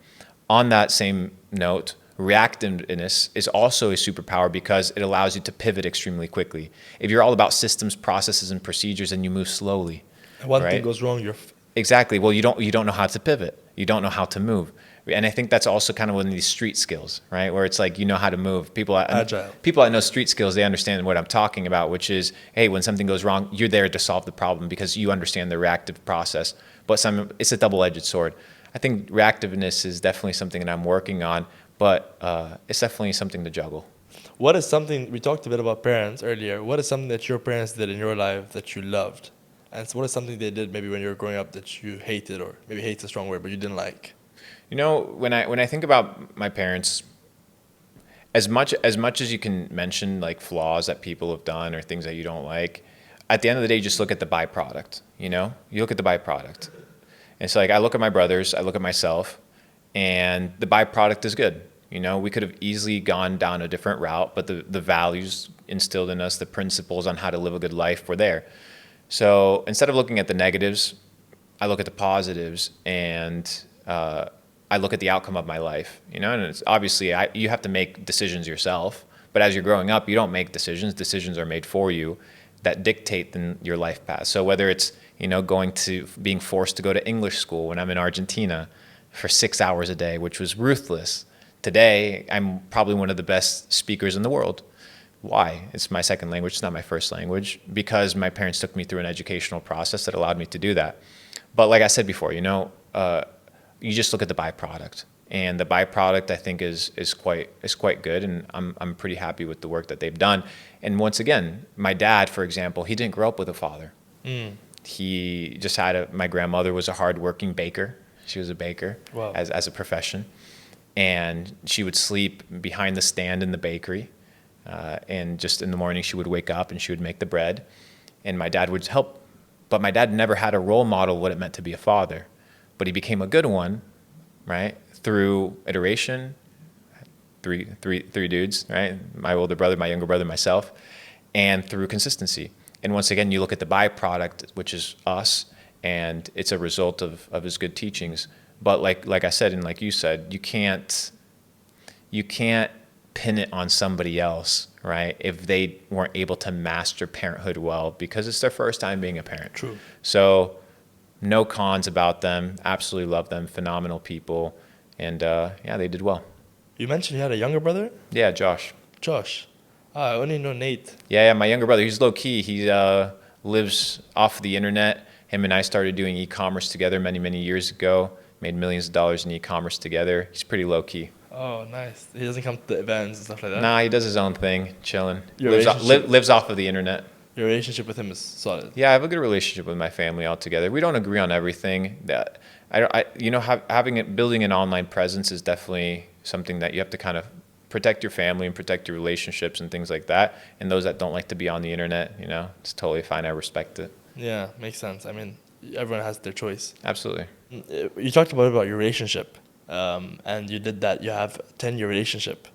On that same note, reactiveness is also a superpower because it allows you to pivot extremely quickly. If you're all about systems, processes, and procedures, and you move slowly, one thing goes wrong, exactly. Well, you don't know how to pivot. You don't know how to move. And I think that's also kind of one of these street skills, right? Where it's like, you know how to move. People that know street skills, they understand what I'm talking about, which is, hey, when something goes wrong, you're there to solve the problem because you understand the reactive process. But it's a double-edged sword. I think reactiveness is definitely something that I'm working on, but it's definitely something to juggle. What is something, we talked a bit about parents earlier, what is something that your parents did in your life that you loved? And what is something they did maybe when you were growing up that you hated, or maybe hate's a strong word, but you didn't like? When I think about my parents, as much as you can mention like flaws that people have done or things that you don't like, at the end of the day, just look at the byproduct. You look at the byproduct. And so like I look at my brothers, I look at myself, and the byproduct is good. We could have easily gone down a different route, but the values instilled in us, the principles on how to live a good life were there. So instead of looking at the negatives, I look at the positives, and I look at the outcome of my life, and it's obviously you have to make decisions yourself, But as you're growing up, you don't make decisions. Decisions are made for you that dictate your life path. So whether it's, being forced to go to English school when I'm in Argentina for 6 hours a day, which was ruthless. Today, I'm probably one of the best speakers in the world. Why? It's my second language. It's not my first language, because my parents took me through an educational process that allowed me to do that. But like I said before, you just look at the byproduct, and the byproduct, I think, is quite good, and I'm pretty happy with the work that they've done. And once again, my dad, for example, he didn't grow up with a father. He just my grandmother was a hardworking baker. She was a baker. Wow. as a profession, and she would sleep behind the stand in the bakery. And just in the morning, she would wake up and she would make the bread, and my dad would help. But my dad never had a role model what it meant to be a father, but he became a good one, right? Through iteration, three dudes, right? My older brother, my younger brother, myself, and through consistency. And once again, you look at the byproduct, which is us, and it's a result of his good teachings. But like I said, and like you said, you can't pin it on somebody else, right? If they weren't able to master parenthood well, because it's their first time being a parent. True. So no cons about them. Absolutely love them. Phenomenal people. And they did well. You mentioned you had a younger brother? Yeah, Josh. Josh. I only know Nate. Yeah, my younger brother. He's low key. He lives off the internet. Him and I started doing e-commerce together many years ago. Made millions of dollars in e-commerce together. He's pretty low key. Oh, nice. He doesn't come to the events and stuff like that? Nah, he does his own thing, chilling. Your Lives off of the internet. Your relationship with him is solid. Yeah, I have a good relationship with my family altogether. We don't agree on everything. Building an online presence is definitely something that you have to kind of protect your family and protect your relationships and things like that. And those that don't like to be on the internet, it's totally fine. I respect it. Yeah, makes sense. I mean, everyone has their choice. Absolutely. You talked about your relationship, and you did that. You have a 10-year relationship.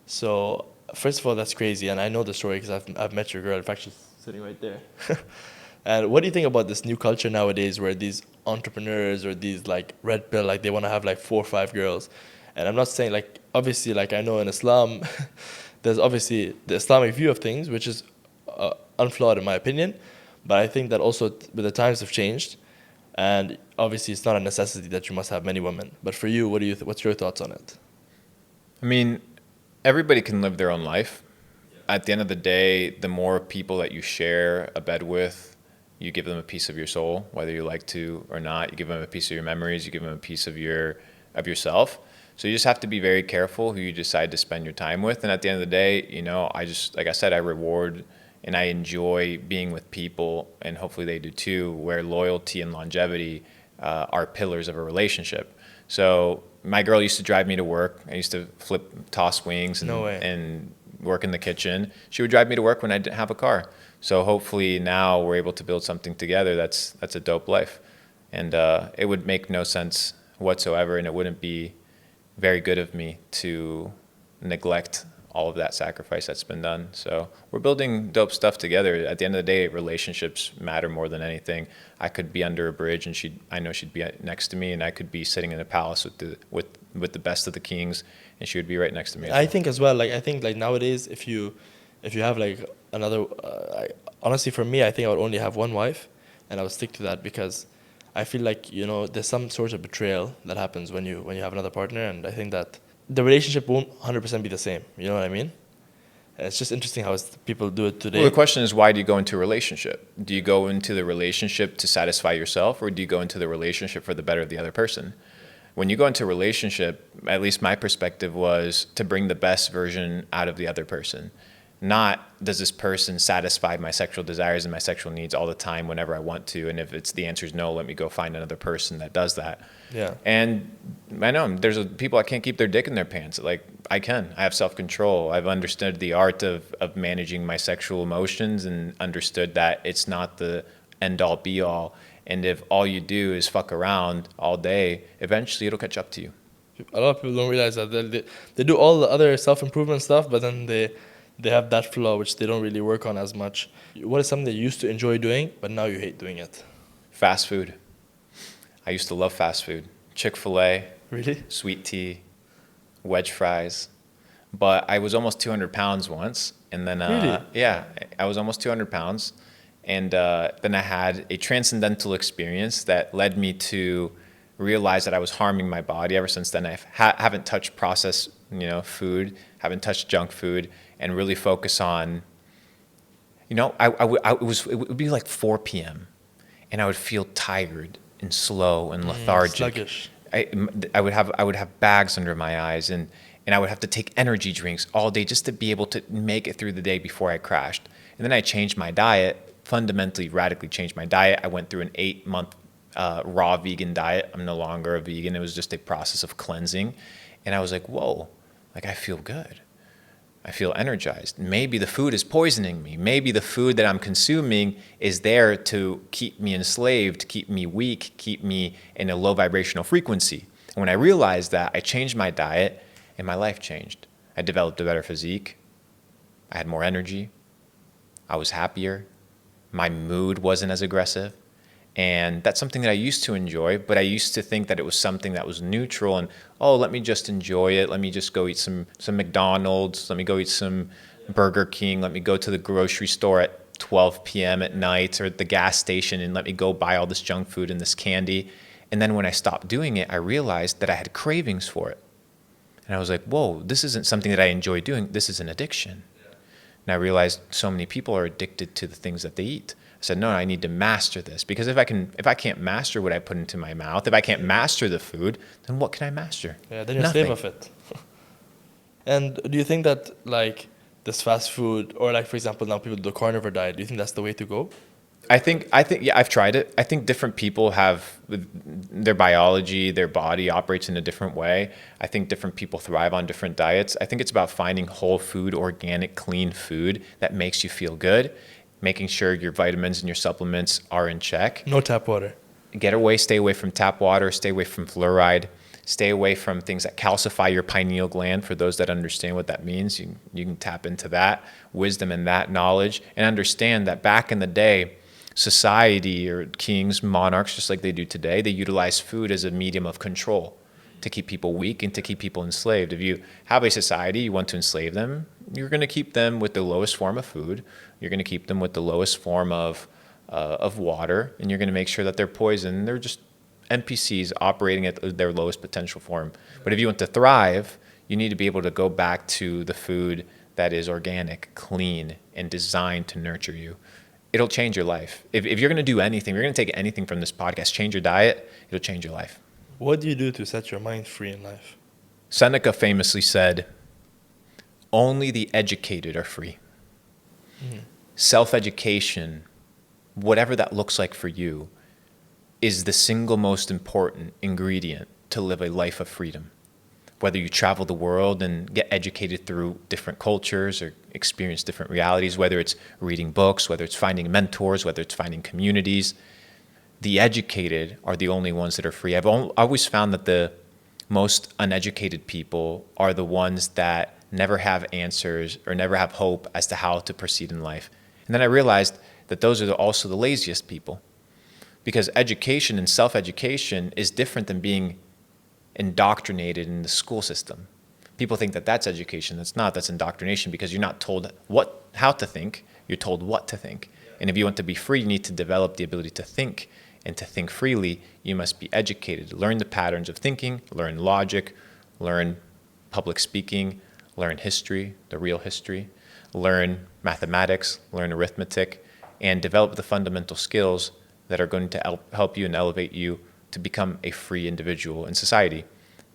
So first of all, that's crazy, and I know the story because I've met your girl. In fact, she's sitting right there. And what do you think about this new culture nowadays, where these entrepreneurs or these red pill, they want to have 4 or 5 girls? And I'm not saying obviously I know in Islam, there's obviously the Islamic view of things, which is unflawed in my opinion. But I think that also with the times have changed, and obviously it's not a necessity that you must have many women. But for you, what's your thoughts on it? I mean, everybody can live their own life. At the end of the day, the more people that you share a bed with, you give them a piece of your soul, whether you like to or not. You give them a piece of your memories. You give them a piece of yourself. So you just have to be very careful who you decide to spend your time with. And at the end of the day, like I said, I reward and I enjoy being with people, and hopefully they do too, where loyalty and longevity are pillars of a relationship. So my girl used to drive me to work. I used to toss wings and work in the kitchen. She would drive me to work when I didn't have a car. So hopefully now we're able to build something together that's a dope life. And it would make no sense whatsoever, and it wouldn't be very good of me to neglect all of that sacrifice that's been done. So we're building dope stuff together. At the end of the day, relationships matter more than anything. I could be under a bridge and I know she'd be next to me, and I could be sitting in a palace with the best of the kings, and she would be right next to me. I think as well, I think nowadays if you have another, honestly for me, I think I would only have one wife, and I would stick to that, because I feel there's some sort of betrayal that happens when you have another partner, and I think that the relationship won't 100% be the same. You know what I mean? And it's just interesting how people do it today. Well, the question is, why do you go into a relationship? Do you go into the relationship to satisfy yourself, or do you go into the relationship for the better of the other person? When you go into a relationship, at least my perspective was to bring the best version out of the other person. Not, does this person satisfy my sexual desires and my sexual needs all the time whenever I want to? And if the answer is no, let me go find another person that does that. Yeah. And I know there's people that can't keep their dick in their pants. I can. I have self-control. I've understood the art of managing my sexual emotions, and understood that it's not the end-all be-all. And if all you do is fuck around all day, eventually it'll catch up to you. A lot of people don't realize that they do all the other self-improvement stuff, but then they have that flaw which they don't really work on as much. What is something that you used to enjoy doing, but now you hate doing it? Fast food. I used to love fast food. Chick-fil-A. Really? Sweet tea. Wedge fries. but I was almost 200 pounds once. And then, Really? yeah, I was almost 200 pounds. And then I had a transcendental experience that led me to realize that I was harming my body. Ever since then, I haven't touched processed, food, haven't touched junk food, and really focus on, it would be like 4 p.m. and I would feel tired and slow and lethargic. Sluggish. I would have bags under my eyes, and I would have to take energy drinks all day just to be able to make it through the day before I crashed. And then I changed my diet, fundamentally, radically changed my diet. I went through an 8-month raw vegan diet. I'm no longer a vegan. It was just a process of cleansing. And I was like, whoa, like I feel good. I feel energized. Maybe the food is poisoning me. Maybe the food that I'm consuming is there to keep me enslaved, keep me weak, keep me in a low vibrational frequency. And when I realized that, I changed my diet and my life changed. I developed a better physique. I had more energy. I was happier. My mood wasn't as aggressive. And that's something that I used to enjoy, but I used to think that it was something that was neutral and, oh, let me just enjoy it. Let me just go eat some McDonald's. Let me go eat some Burger King. Let me go to the grocery store at 12 p.m. at night or at the gas station and let me go buy all this junk food and this candy. And then when I stopped doing it, I realized that I had cravings for it. And I was like, whoa, this isn't something that I enjoy doing. This is an addiction. And I realized so many people are addicted to the things that they eat. I said, no, I need to master this, because if I can't master what I put into my mouth, if I can't master the food, then what can I master? Yeah, then you're Nothing. slave of it. And do you think that like this fast food, or like for example now people do the carnivore diet, do you think that's the way to go? I think yeah, I've tried it. I think different people have their biology, their body operates in a different way. I think different people thrive on different diets. I think it's about finding whole food, organic, clean food that makes you feel good, making sure your vitamins and your supplements are in check. No tap water. Stay away from tap water, stay away from fluoride, stay away from things that calcify your pineal gland. For those that understand what that means, you can tap into that wisdom and that knowledge and understand that back in the day, society or kings, monarchs, just like they do today, they utilize food as a medium of control to keep people weak and to keep people enslaved. If you have a society, you want to enslave them, you're going to keep them with the lowest form of food. You're going to keep them with the lowest form of water, and you're going to make sure that they're poisoned. They're just NPCs operating at their lowest potential form. But if you want to thrive, you need to be able to go back to the food that is organic, clean, and designed to nurture you. It'll change your life. If you're going to do anything, you're going to take anything from this podcast, change your diet, it'll change your life. What do you do to set your mind free in life? Seneca famously said, only the educated are free. Self-education, whatever that looks like for you, is the single most important ingredient to live a life of freedom. Whether you travel the world and get educated through different cultures or experience different realities, whether it's reading books, whether it's finding mentors, whether it's finding communities, the educated are the only ones that are free. I've always found that the most uneducated people are the ones that never have answers or never have hope as to how to proceed in life. And then I realized that those are also the laziest people, because education and self-education is different than being indoctrinated in the school system. People think that that's education. That's not. That's indoctrination, because you're not told how to think. You're told what to think. And if you want to be free, you need to develop the ability to think. And to think freely, you must be educated. Learn the patterns of thinking, learn logic, learn public speaking, learn history, the real history, learn mathematics, learn arithmetic, and develop the fundamental skills that are going to help you and elevate you to become a free individual in society.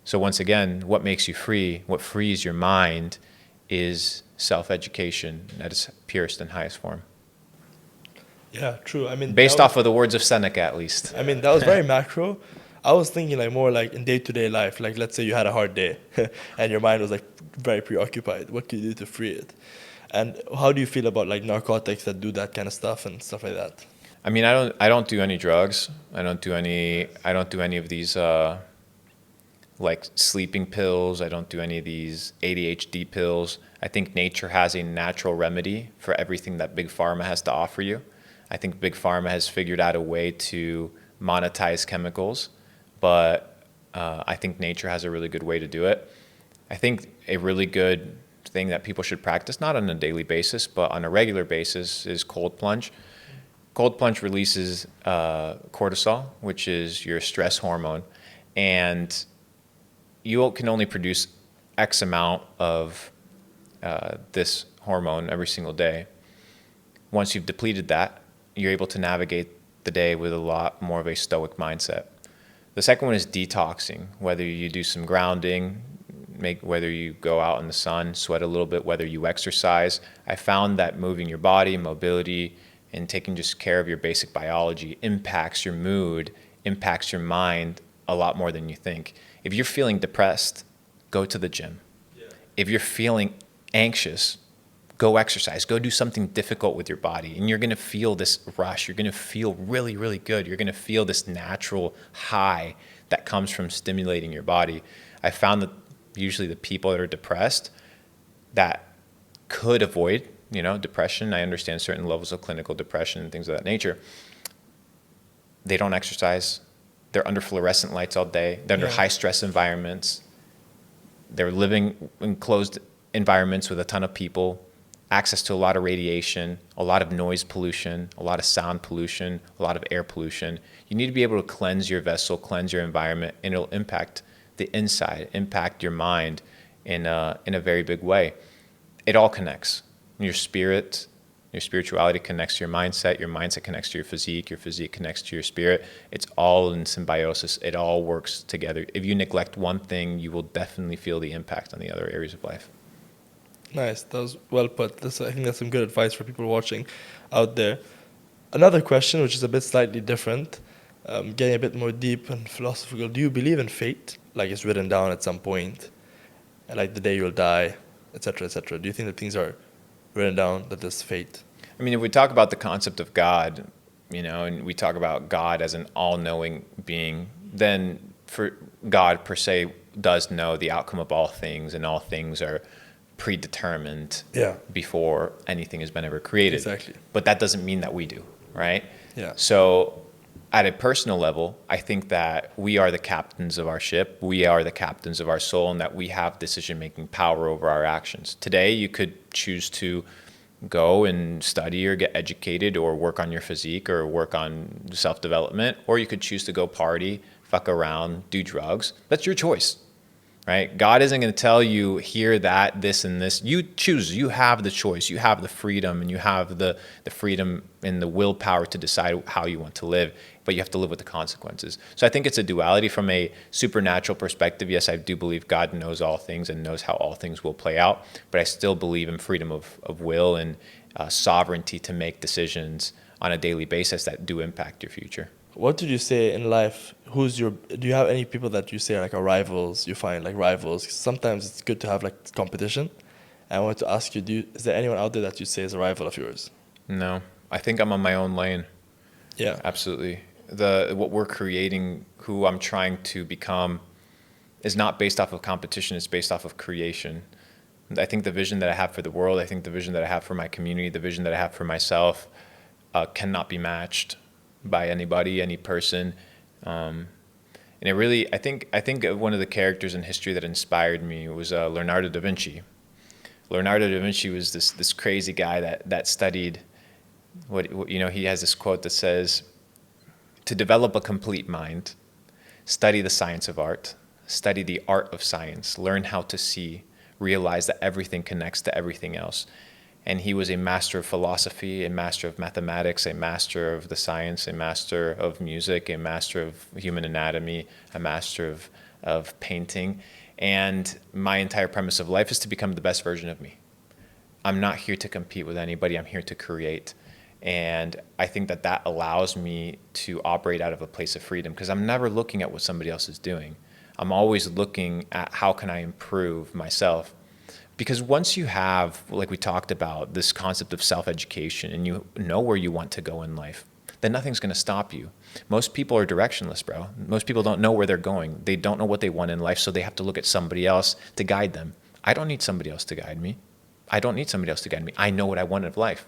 So once again, what makes you free, what frees your mind, is self-education at its purest and highest form. Yeah, true. I mean, based off of the words of Seneca, at least. I mean, that was very macro. I was thinking like more like in day-to-day life. Like let's say you had a hard day and your mind was like very preoccupied. What can you do to free it? And how do you feel about like narcotics that do that kind of stuff and stuff like that? I mean, I don't do any drugs. I don't do any of these like sleeping pills. I don't do any of these ADHD pills. I think nature has a natural remedy for everything that Big Pharma has to offer you. I think Big Pharma has figured out a way to monetize chemicals, but I think nature has a really good way to do it. I think a really good thing that people should practice, not on a daily basis, but on a regular basis, is cold plunge. Cold plunge releases cortisol, which is your stress hormone, and you can only produce X amount of this hormone every single day. Once you've depleted that, you're able to navigate the day with a lot more of a stoic mindset. The second one is detoxing, whether you do some grounding, whether you go out in the sun, sweat a little bit, whether you exercise. I found that moving your body, mobility, and taking just care of your basic biology impacts your mood, impacts your mind a lot more than you think. If you're feeling depressed, go to the gym. Yeah. If you're feeling anxious, go exercise, go do something difficult with your body, and you're going to feel this rush. You're going to feel really, really good. You're going to feel this natural high that comes from stimulating your body. I found that usually the people that are depressed that could avoid, depression, I understand certain levels of clinical depression and things of that nature, they don't exercise. They're under fluorescent lights all day. They're under high stress environments. They're living in closed environments with a ton of people, access to a lot of radiation, a lot of noise pollution, a lot of sound pollution, a lot of air pollution. You need to be able to cleanse your vessel, cleanse your environment, and it'll impact the inside, impact your mind in a very big way. It all connects. Your spirit, your spirituality connects to your mindset connects to your physique connects to your spirit. It's all in symbiosis. It all works together. If you neglect one thing, you will definitely feel the impact on the other areas of life. Nice. That was well put. I think that's some good advice for people watching out there. Another question, which is a bit slightly different, getting a bit more deep and philosophical. Do you believe in fate? Like it's written down at some point, like the day you'll die, etc., etc. Do you think that things are written down, that there's fate? I mean, if we talk about the concept of God, and we talk about God as an all-knowing being, then for God per se does know the outcome of all things, and all things are predetermined before anything has been ever created. Exactly. But that doesn't mean that we do, right? Yeah. So at a personal level, I think that we are the captains of our ship. We are the captains of our soul, and that we have decision-making power over our actions. Today, you could choose to go and study or get educated or work on your physique or work on self-development, or you could choose to go party, fuck around, do drugs. That's your choice. Right? God isn't going to tell you here, that, this, and this. You choose. You have the choice. You have the freedom, and you have the freedom and the willpower to decide how you want to live, but you have to live with the consequences. So I think it's a duality from a supernatural perspective. Yes, I do believe God knows all things and knows how all things will play out, but I still believe in freedom of will and sovereignty to make decisions on a daily basis that do impact your future. What did you say in life? Do you have any people that you say are like are rivals? You find like rivals. Sometimes it's good to have like competition. And I wanted to ask you, is there anyone out there that you say is a rival of yours? No, I think I'm on my own lane. Yeah, absolutely. What we're creating, who I'm trying to become, is not based off of competition. It's based off of creation. I think the vision that I have for the world, I think the vision that I have for my community, the vision that I have for myself, cannot be matched by anybody, any person. And it really, I think one of the characters in history that inspired me was Leonardo da Vinci. Leonardo da Vinci was this crazy guy that studied he has this quote that says, "To develop a complete mind, study the science of art, study the art of science, learn how to see, realize that everything connects to everything else." And he was a master of philosophy, a master of mathematics, a master of the science, a master of music, a master of human anatomy, a master of painting. And my entire premise of life is to become the best version of me. I'm not here to compete with anybody. I'm here to create. And I think that allows me to operate out of a place of freedom, because I'm never looking at what somebody else is doing. I'm always looking at how can I improve myself. Because once you have, like we talked about, this concept of self-education, and you know where you want to go in life, then nothing's going to stop you. Most people are directionless, bro. Most people don't know where they're going. They don't know what they want in life, so they have to look at somebody else to guide them. I don't need somebody else to guide me. I know what I want of life.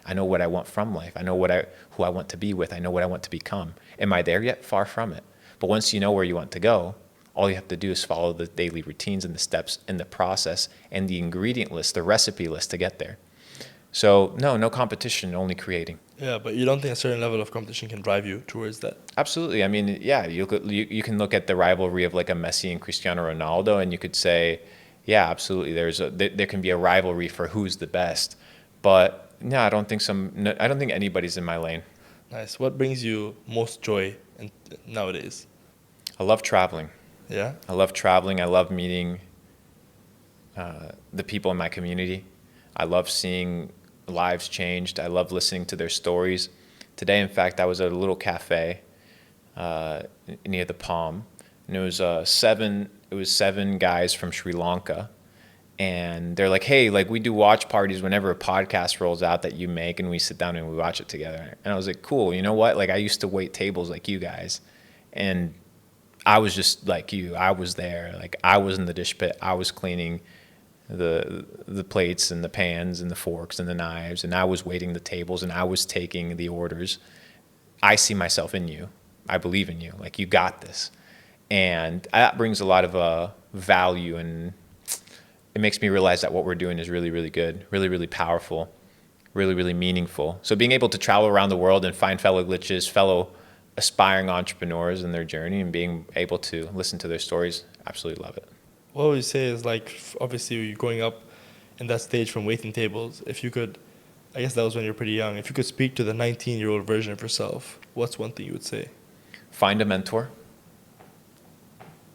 I know what I want from life. I know who I want to be with. I know what I want to become. Am I there yet? Far from it. But once you know where you want to go, All you have to do is follow the daily routines and the steps and the process and the ingredient list, the recipe list to get there. So no competition, only creating. Yeah, but you don't think a certain level of competition can drive you towards that? Absolutely. I mean, yeah, you can look at the rivalry of like a Messi and Cristiano Ronaldo, and you could say, yeah, absolutely. There can be a rivalry for who's the best, but no, I don't think I don't think anybody's in my lane. Nice. What brings you most joy nowadays? I love traveling. Yeah? I love traveling. I love meeting the people in my community. I love seeing lives changed. I love listening to their stories. Today, in fact, I was at a little cafe near the Palm, and it was seven guys from Sri Lanka, and they're like, hey, like we do watch parties whenever a podcast rolls out that you make, and we sit down and we watch it together. And I was like, cool. You know what? Like I used to wait tables like you guys, and I was just like you. I was there. Like I was in the dish pit. I was cleaning the plates and the pans and the forks and the knives, and I was waiting the tables and I was taking the orders. I see myself in you. I believe in you. Like you got this, and that brings a lot of value, and it makes me realize that what we're doing is really, really good, really, really powerful, really, really meaningful. So being able to travel around the world and find fellow glitches, fellow aspiring entrepreneurs in their journey, and being able to listen to their stories, absolutely love it. What would you say is like, obviously you're growing up in that stage from waiting tables. If you could, I guess that was when you were pretty young. If you could speak to the 19-year-old version of yourself, what's one thing you would say? Find a mentor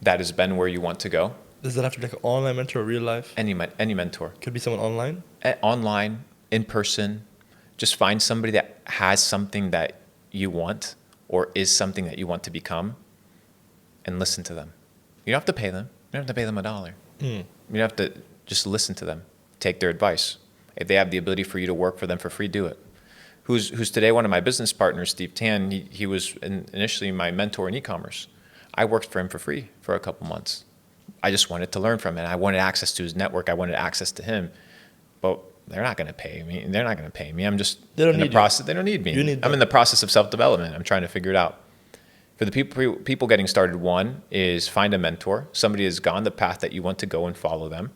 that has been where you want to go. Does that have to be like an online mentor or real life? Any mentor. Could be someone online? Online, in person. Just find somebody that has something that you want or is something that you want to become, and listen to them. You don't have to pay them. You don't have to pay them $1. You don't have to just listen to them. Take their advice. If they have the ability for you to work for them for free, do it. Who's today one of my business partners, Steve Tan. He was initially my mentor in e-commerce. I worked for him for free for a couple months. I just wanted to learn from it. I wanted access to his network. I wanted access to him. But they're not going to pay me. They're not going to pay me. I'm just in the process. They don't need me. I'm in the process of self-development. I'm trying to figure it out. For the people getting started, one is find a mentor. Somebody has gone the path that you want to go and follow them.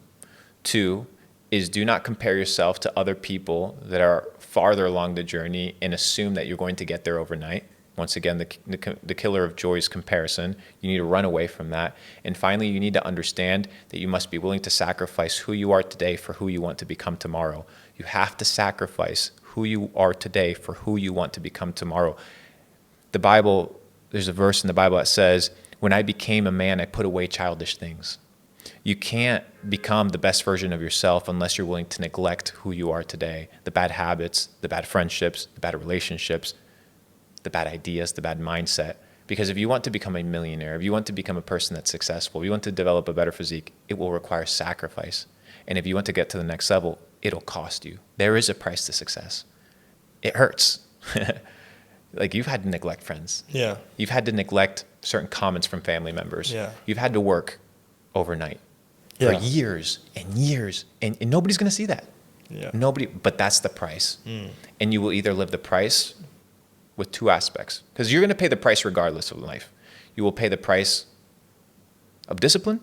Two is do not compare yourself to other people that are farther along the journey and assume that you're going to get there overnight. Once again, the killer of joy is comparison. You need to run away from that. And finally, you need to understand that you must be willing to sacrifice who you are today for who you want to become tomorrow. You have to sacrifice who you are today for who you want to become tomorrow. The Bible, there's a verse in the Bible that says, when I became a man, I put away childish things. You can't become the best version of yourself unless you're willing to neglect who you are today. The bad habits, the bad friendships, the bad relationships, the bad ideas, the bad mindset. Because if you want to become a millionaire, if you want to become a person that's successful, if you want to develop a better physique, it will require sacrifice. And if you want to get to the next level, it'll cost you. There is a price to success. It hurts. Like you've had to neglect friends. Yeah. You've had to neglect certain comments from family members. Yeah. You've had to work overnight for years and years. And nobody's going to see that. Yeah. Nobody, but that's the price. And you will either live the price with two aspects, because you're going to pay the price regardless of life. You will pay the price of discipline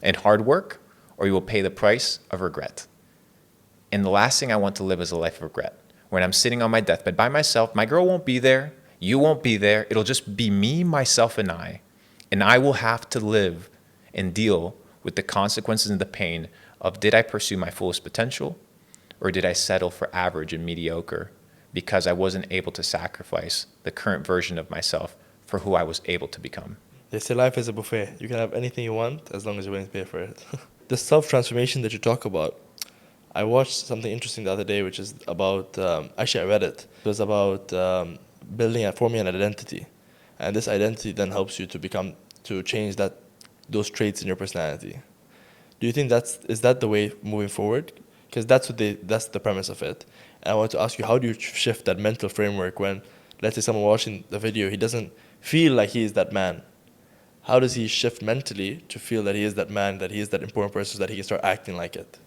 and hard work, or you will pay the price of regret. And the last thing I want to live is a life of regret. When I'm sitting on my deathbed by myself, my girl won't be there, you won't be there. It'll just be me, myself, and I will have to live and deal with the consequences and the pain of, did I pursue my fullest potential, or did I settle for average and mediocre because I wasn't able to sacrifice the current version of myself for who I was able to become? They say life is a buffet. You can have anything you want as long as you're willing to pay for it. The self-transformation that you talk about, I watched something interesting the other day, which is about, actually I read it. It was about forming an identity. And this identity then helps you to change those traits in your personality. Do you think is that the way moving forward? Because that's the premise of it. And I want to ask you, how do you shift that mental framework when, let's say someone watching the video, he doesn't feel like he is that man? How does he shift mentally to feel that he is that man, that he is that important person, so that he can start acting like it?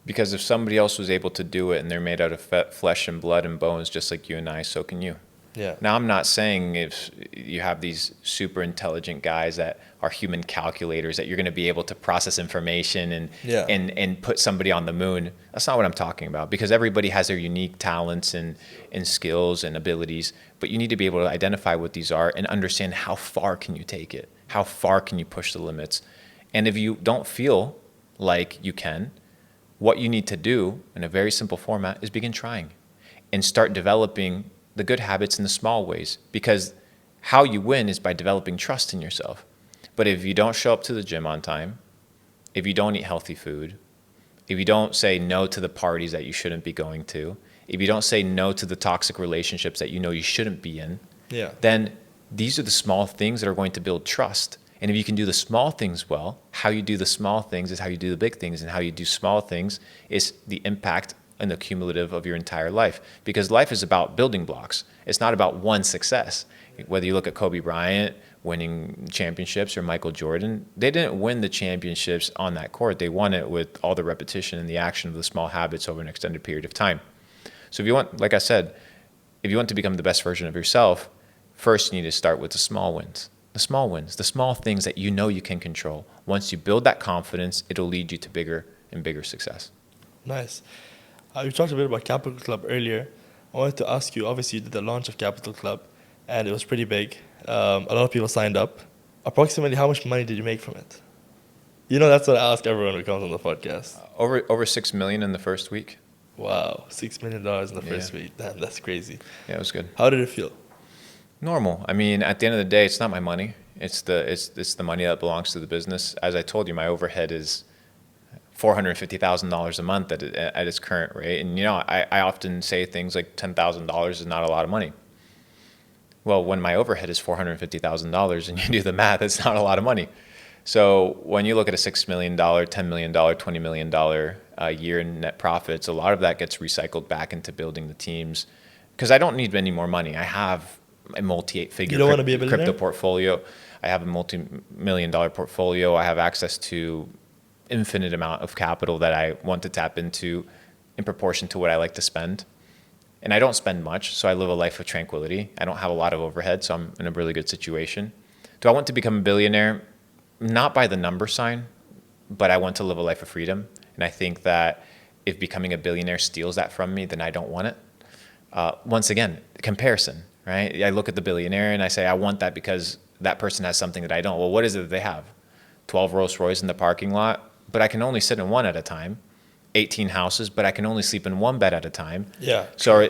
Because if somebody else was able to do it and they're made out of flesh and blood and bones just like you and I, so can you. Yeah. Now, I'm not saying if you have these super intelligent guys that are human calculators that you're going to be able to process information Yeah. and put somebody on the moon. That's not what I'm talking about, because everybody has their unique talents and skills and abilities, but you need to be able to identify what these are and understand how far can you take it? How far can you push the limits? And if you don't feel like you can, what you need to do in a very simple format is begin trying and start developing the good habits in the small ways, because how you win is by developing trust in yourself. But if you don't show up to the gym on time, if you don't eat healthy food, if you don't say no to the parties that you shouldn't be going to, if you don't say no to the toxic relationships that you know you shouldn't be in, then these are the small things that are going to build trust. And if you can do the small things well, how you do the small things is how you do the big things, and how you do small things is the impact and the cumulative of your entire life. Because life is about building blocks. It's not about one success. Whether you look at Kobe Bryant winning championships or Michael Jordan, they didn't win the championships on that court. They won it with all the repetition and the action of the small habits over an extended period of time. So if you want, like I said, if you want to become the best version of yourself, first you need to start with the small wins. The small wins, the small things that you know you can control. Once you build that confidence, it'll lead you to bigger and bigger success. Nice. You talked a bit about Capital Club earlier. I wanted to ask you, obviously you did the launch of Capital Club, and it was pretty big. A lot of people signed up. Approximately how much money did you make from it? You know, that's what I ask everyone who comes on the podcast. Over $6 million in the first week. Wow, $6 million in the first week. Damn, that's crazy. Yeah, it was good. How did it feel? Normal. I mean, at the end of the day, it's not my money. It's the money that belongs to the business. As I told you, my overhead is $450,000 a month at its current rate. And, you know, I often say things like $10,000 is not a lot of money. Well, when my overhead is $450,000 and you do the math, it's not a lot of money. So when you look at a $6 million, $10 million, $20 million a year in net profits, a lot of that gets recycled back into building the teams, because I don't need any more money. I have a multi-eight-figure crypto portfolio. I have a multi-million-dollar portfolio. I have access to infinite amount of capital that I want to tap into in proportion to what I like to spend. And I don't spend much, so I live a life of tranquility. I don't have a lot of overhead, so I'm in a really good situation. Do I want to become a billionaire? Not by the number sign, but I want to live a life of freedom. And I think that if becoming a billionaire steals that from me, then I don't want it. Once again, comparison, right? I look at the billionaire and I say, I want that because that person has something that I don't. Well, what is it that they have? 12 Rolls Royce in the parking lot, but I can only sit in one at a time. 18 houses, but I can only sleep in one bed at a time. Yeah. So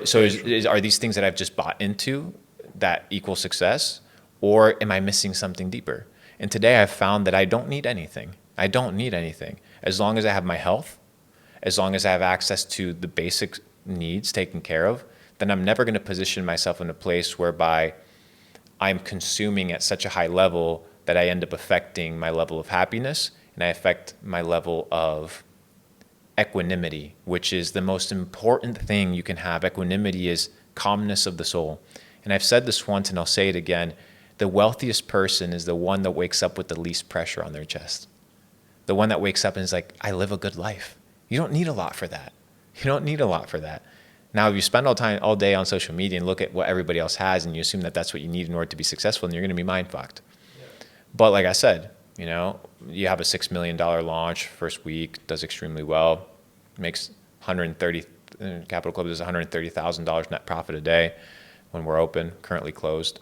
are these things that I've just bought into that equal success, or am I missing something deeper? And today I've found that I don't need anything. I don't need anything. As long as I have my health, as long as I have access to the basic needs taken care of, then I'm never going to position myself in a place whereby I'm consuming at such a high level that I end up affecting my level of happiness, and I affect my level of equanimity, which is the most important thing you can have. Equanimity is calmness of the soul. And I've said this once and I'll say it again. The wealthiest person is the one that wakes up with the least pressure on their chest. The one that wakes up and is like, I live a good life. You don't need a lot for that. You don't need a lot for that. Now, if you spend all day on social media and look at what everybody else has and you assume that that's what you need in order to be successful, then you're going to be mind fucked. Yeah. But like I said, you know, you have a $6 million launch first week, does extremely well, makes Capital Club does $130,000 net profit a day when we're open, currently closed.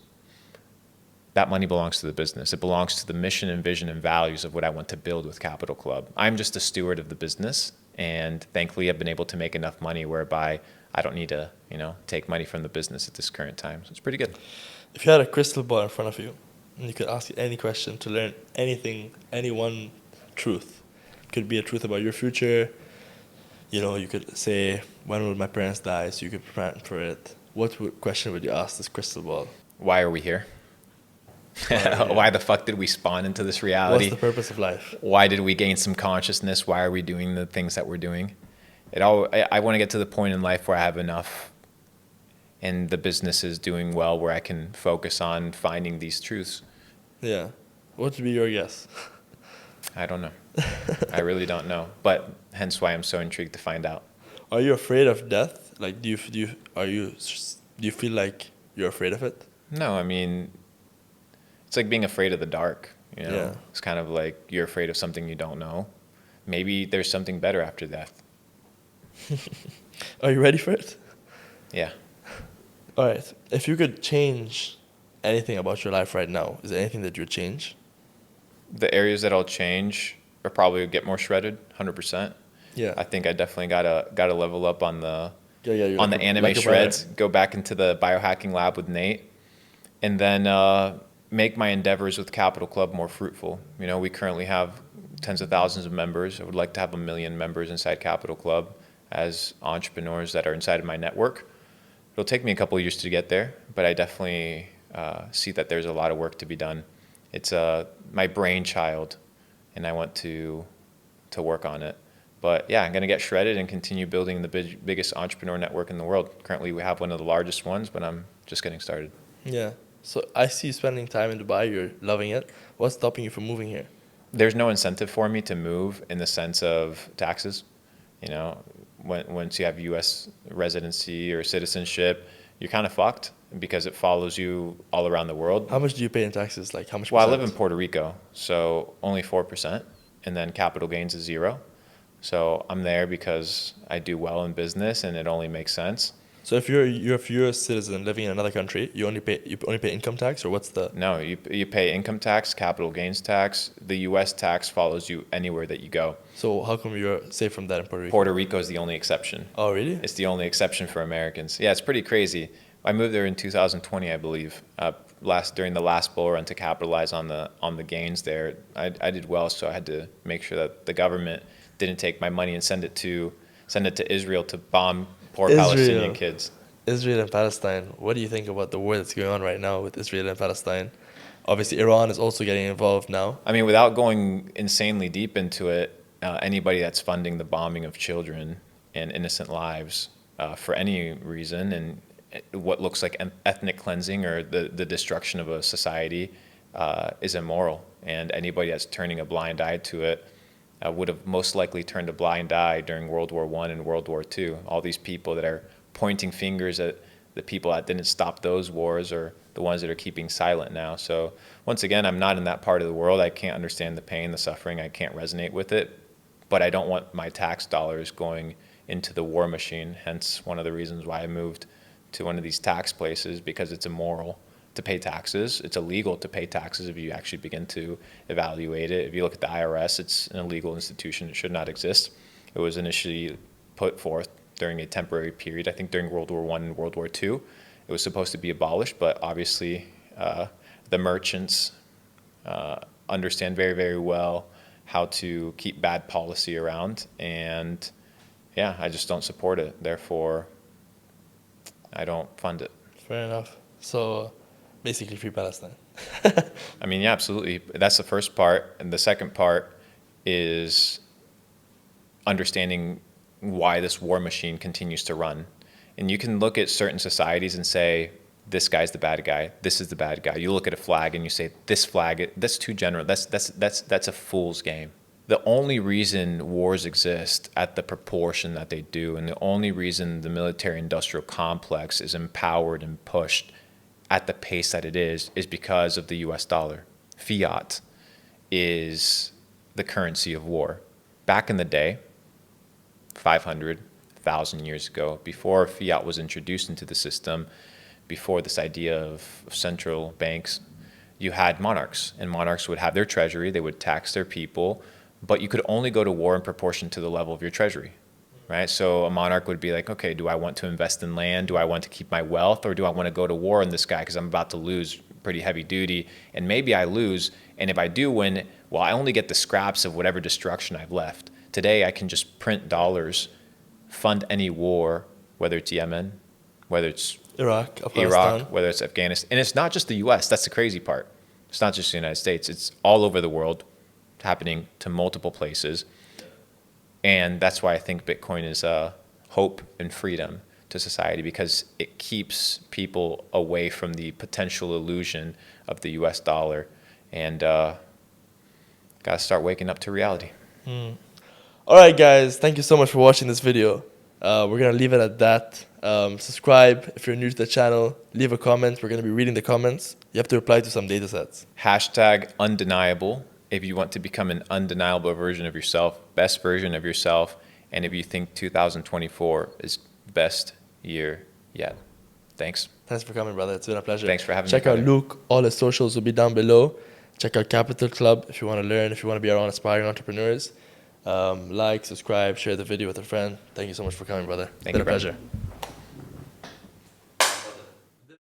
That money belongs to the business. It belongs to the mission and vision and values of what I want to build with Capital Club. I'm just a steward of the business, and thankfully I've been able to make enough money whereby I don't need to, take money from the business at this current time. So it's pretty good. If you had a crystal ball in front of you, and you could ask any question to learn anything, any one truth, it could be a truth about your future. You could say, when will my parents die? So you could plan for it. What question would you ask this crystal ball? Why are we here? Why the fuck did we spawn into this reality? What's the purpose of life? Why did we gain some consciousness? Why are we doing the things that we're doing? I want to get to the point in life where I have enough and the business is doing well where I can focus on finding these truths. Yeah. What would be your guess? I don't know. I really don't know. But hence why I'm so intrigued to find out. Are you afraid of death? Like, do you feel like you're afraid of it? No, I mean, it's like being afraid of the dark. Yeah. It's kind of like you're afraid of something you don't know. Maybe there's something better after death. Are you ready for it? Yeah. All right. If you could change anything about your life right now, is there anything that you would change? The areas that I'll change are probably get more shredded, 100%. Yeah. I think I definitely gotta level up on the You're on like the a- anime like a shreds. brother. Go back into the biohacking lab with Nate, and then make my endeavors with Capital Club more fruitful. We currently have tens of thousands of members. I would like to have 1 million members inside Capital Club as entrepreneurs that are inside of my network. It'll take me a couple of years to get there, but I definitely see that there's a lot of work to be done. It's my brainchild, and I want to work on it. But yeah, I'm going to get shredded and continue building the biggest entrepreneur network in the world. Currently, we have one of the largest ones, but I'm just getting started. Yeah. So I see you spending time in Dubai. You're loving it. What's stopping you from moving here? There's no incentive for me to move in the sense of taxes. Once you have U.S. residency or citizenship, you're kind of fucked because it follows you all around the world. How much do you pay in taxes? Like how much? Well, I live percent? in Puerto Rico, so only 4%, and then capital gains is 0. So I'm there because I do well in business, and it only makes sense. So if you're a citizen living in another country, you only pay income tax, or what's the? No, you pay income tax, capital gains tax. The U.S. tax follows you anywhere that you go. So how come you're safe from that in Puerto Rico? Puerto Rico is the only exception. Oh really? It's the only exception for Americans. Yeah, it's pretty crazy. I moved there in 2020, I believe, during the last bull run to capitalize on the gains there. I did well, so I had to make sure that the government didn't take my money and send it to Israel to bomb poor Palestinian kids. Israel and Palestine. What do you think about the war that's going on right now with Israel and Palestine? Obviously, Iran is also getting involved now. I mean, without going insanely deep into it, anybody that's funding the bombing of children and innocent lives for any reason, and what looks like ethnic cleansing or the destruction of a society is immoral. And anybody that's turning a blind eye to it would have most likely turned a blind eye during World War I and World War II. All these people that are pointing fingers at the people that didn't stop those wars are the ones that are keeping silent now. So once again, I'm not in that part of the world. I can't understand the pain, the suffering. I can't resonate with it. But I don't want my tax dollars going into the war machine. Hence one of the reasons why I moved to one of these tax places, because it's immoral to pay taxes. It's illegal to pay taxes if you actually begin to evaluate it. If you look at the IRS, it's an illegal institution. It should not exist. It was initially put forth during a temporary period, I think during World War I and World War II. It was supposed to be abolished, but obviously the merchants understand very, very well how to keep bad policy around. And yeah, I just don't support it. Therefore, I don't fund it. Fair enough. So basically free Palestine. I mean, yeah, absolutely. That's the first part. And the second part is understanding why this war machine continues to run. And you can look at certain societies and say, this guy's the bad guy, this is the bad guy. You look at a flag and you say, this flag, that's too general. That's a fool's game. The only reason wars exist at the proportion that they do, and the only reason the military-industrial complex is empowered and pushed at the pace that it is because of the US dollar. Fiat is the currency of war. Back in the day, 500,000 years ago, before fiat was introduced into the system, before this idea of central banks, you had monarchs, and monarchs would have their treasury, they would tax their people, but you could only go to war in proportion to the level of your treasury, right? So a monarch would be like, okay, do I want to invest in land? Do I want to keep my wealth? Or do I want to go to war on this guy because I'm about to lose pretty heavy duty? And maybe I lose, and if I do win, well, I only get the scraps of whatever destruction I've left. Today, I can just print dollars, fund any war, whether it's Yemen, whether it's Iraq, Afghanistan. whether it's Afghanistan. And it's not just the U.S. That's the crazy part. It's not just the United States. It's all over the world, happening to multiple places. And that's why I think Bitcoin is hope and freedom to society, because it keeps people away from the potential illusion of the U.S. dollar. And got to start waking up to reality. All right, guys. Thank you so much for watching this video. We're going to leave it at that. Subscribe if you're new to the channel. Leave a comment. We're going to be reading the comments. You have to reply to some data sets. Hashtag undeniable if you want to become an undeniable version of yourself, best version of yourself, and if you think 2024 is best year yet. Thanks. Thanks for coming, brother. It's been a pleasure. Thanks for having me. Check out Luke. All his socials will be down below. Check out Capital Club if you want to learn, if you want to be around aspiring entrepreneurs. Like, subscribe, share the video with a friend. Thank you so much for coming, brother. It's been a pleasure.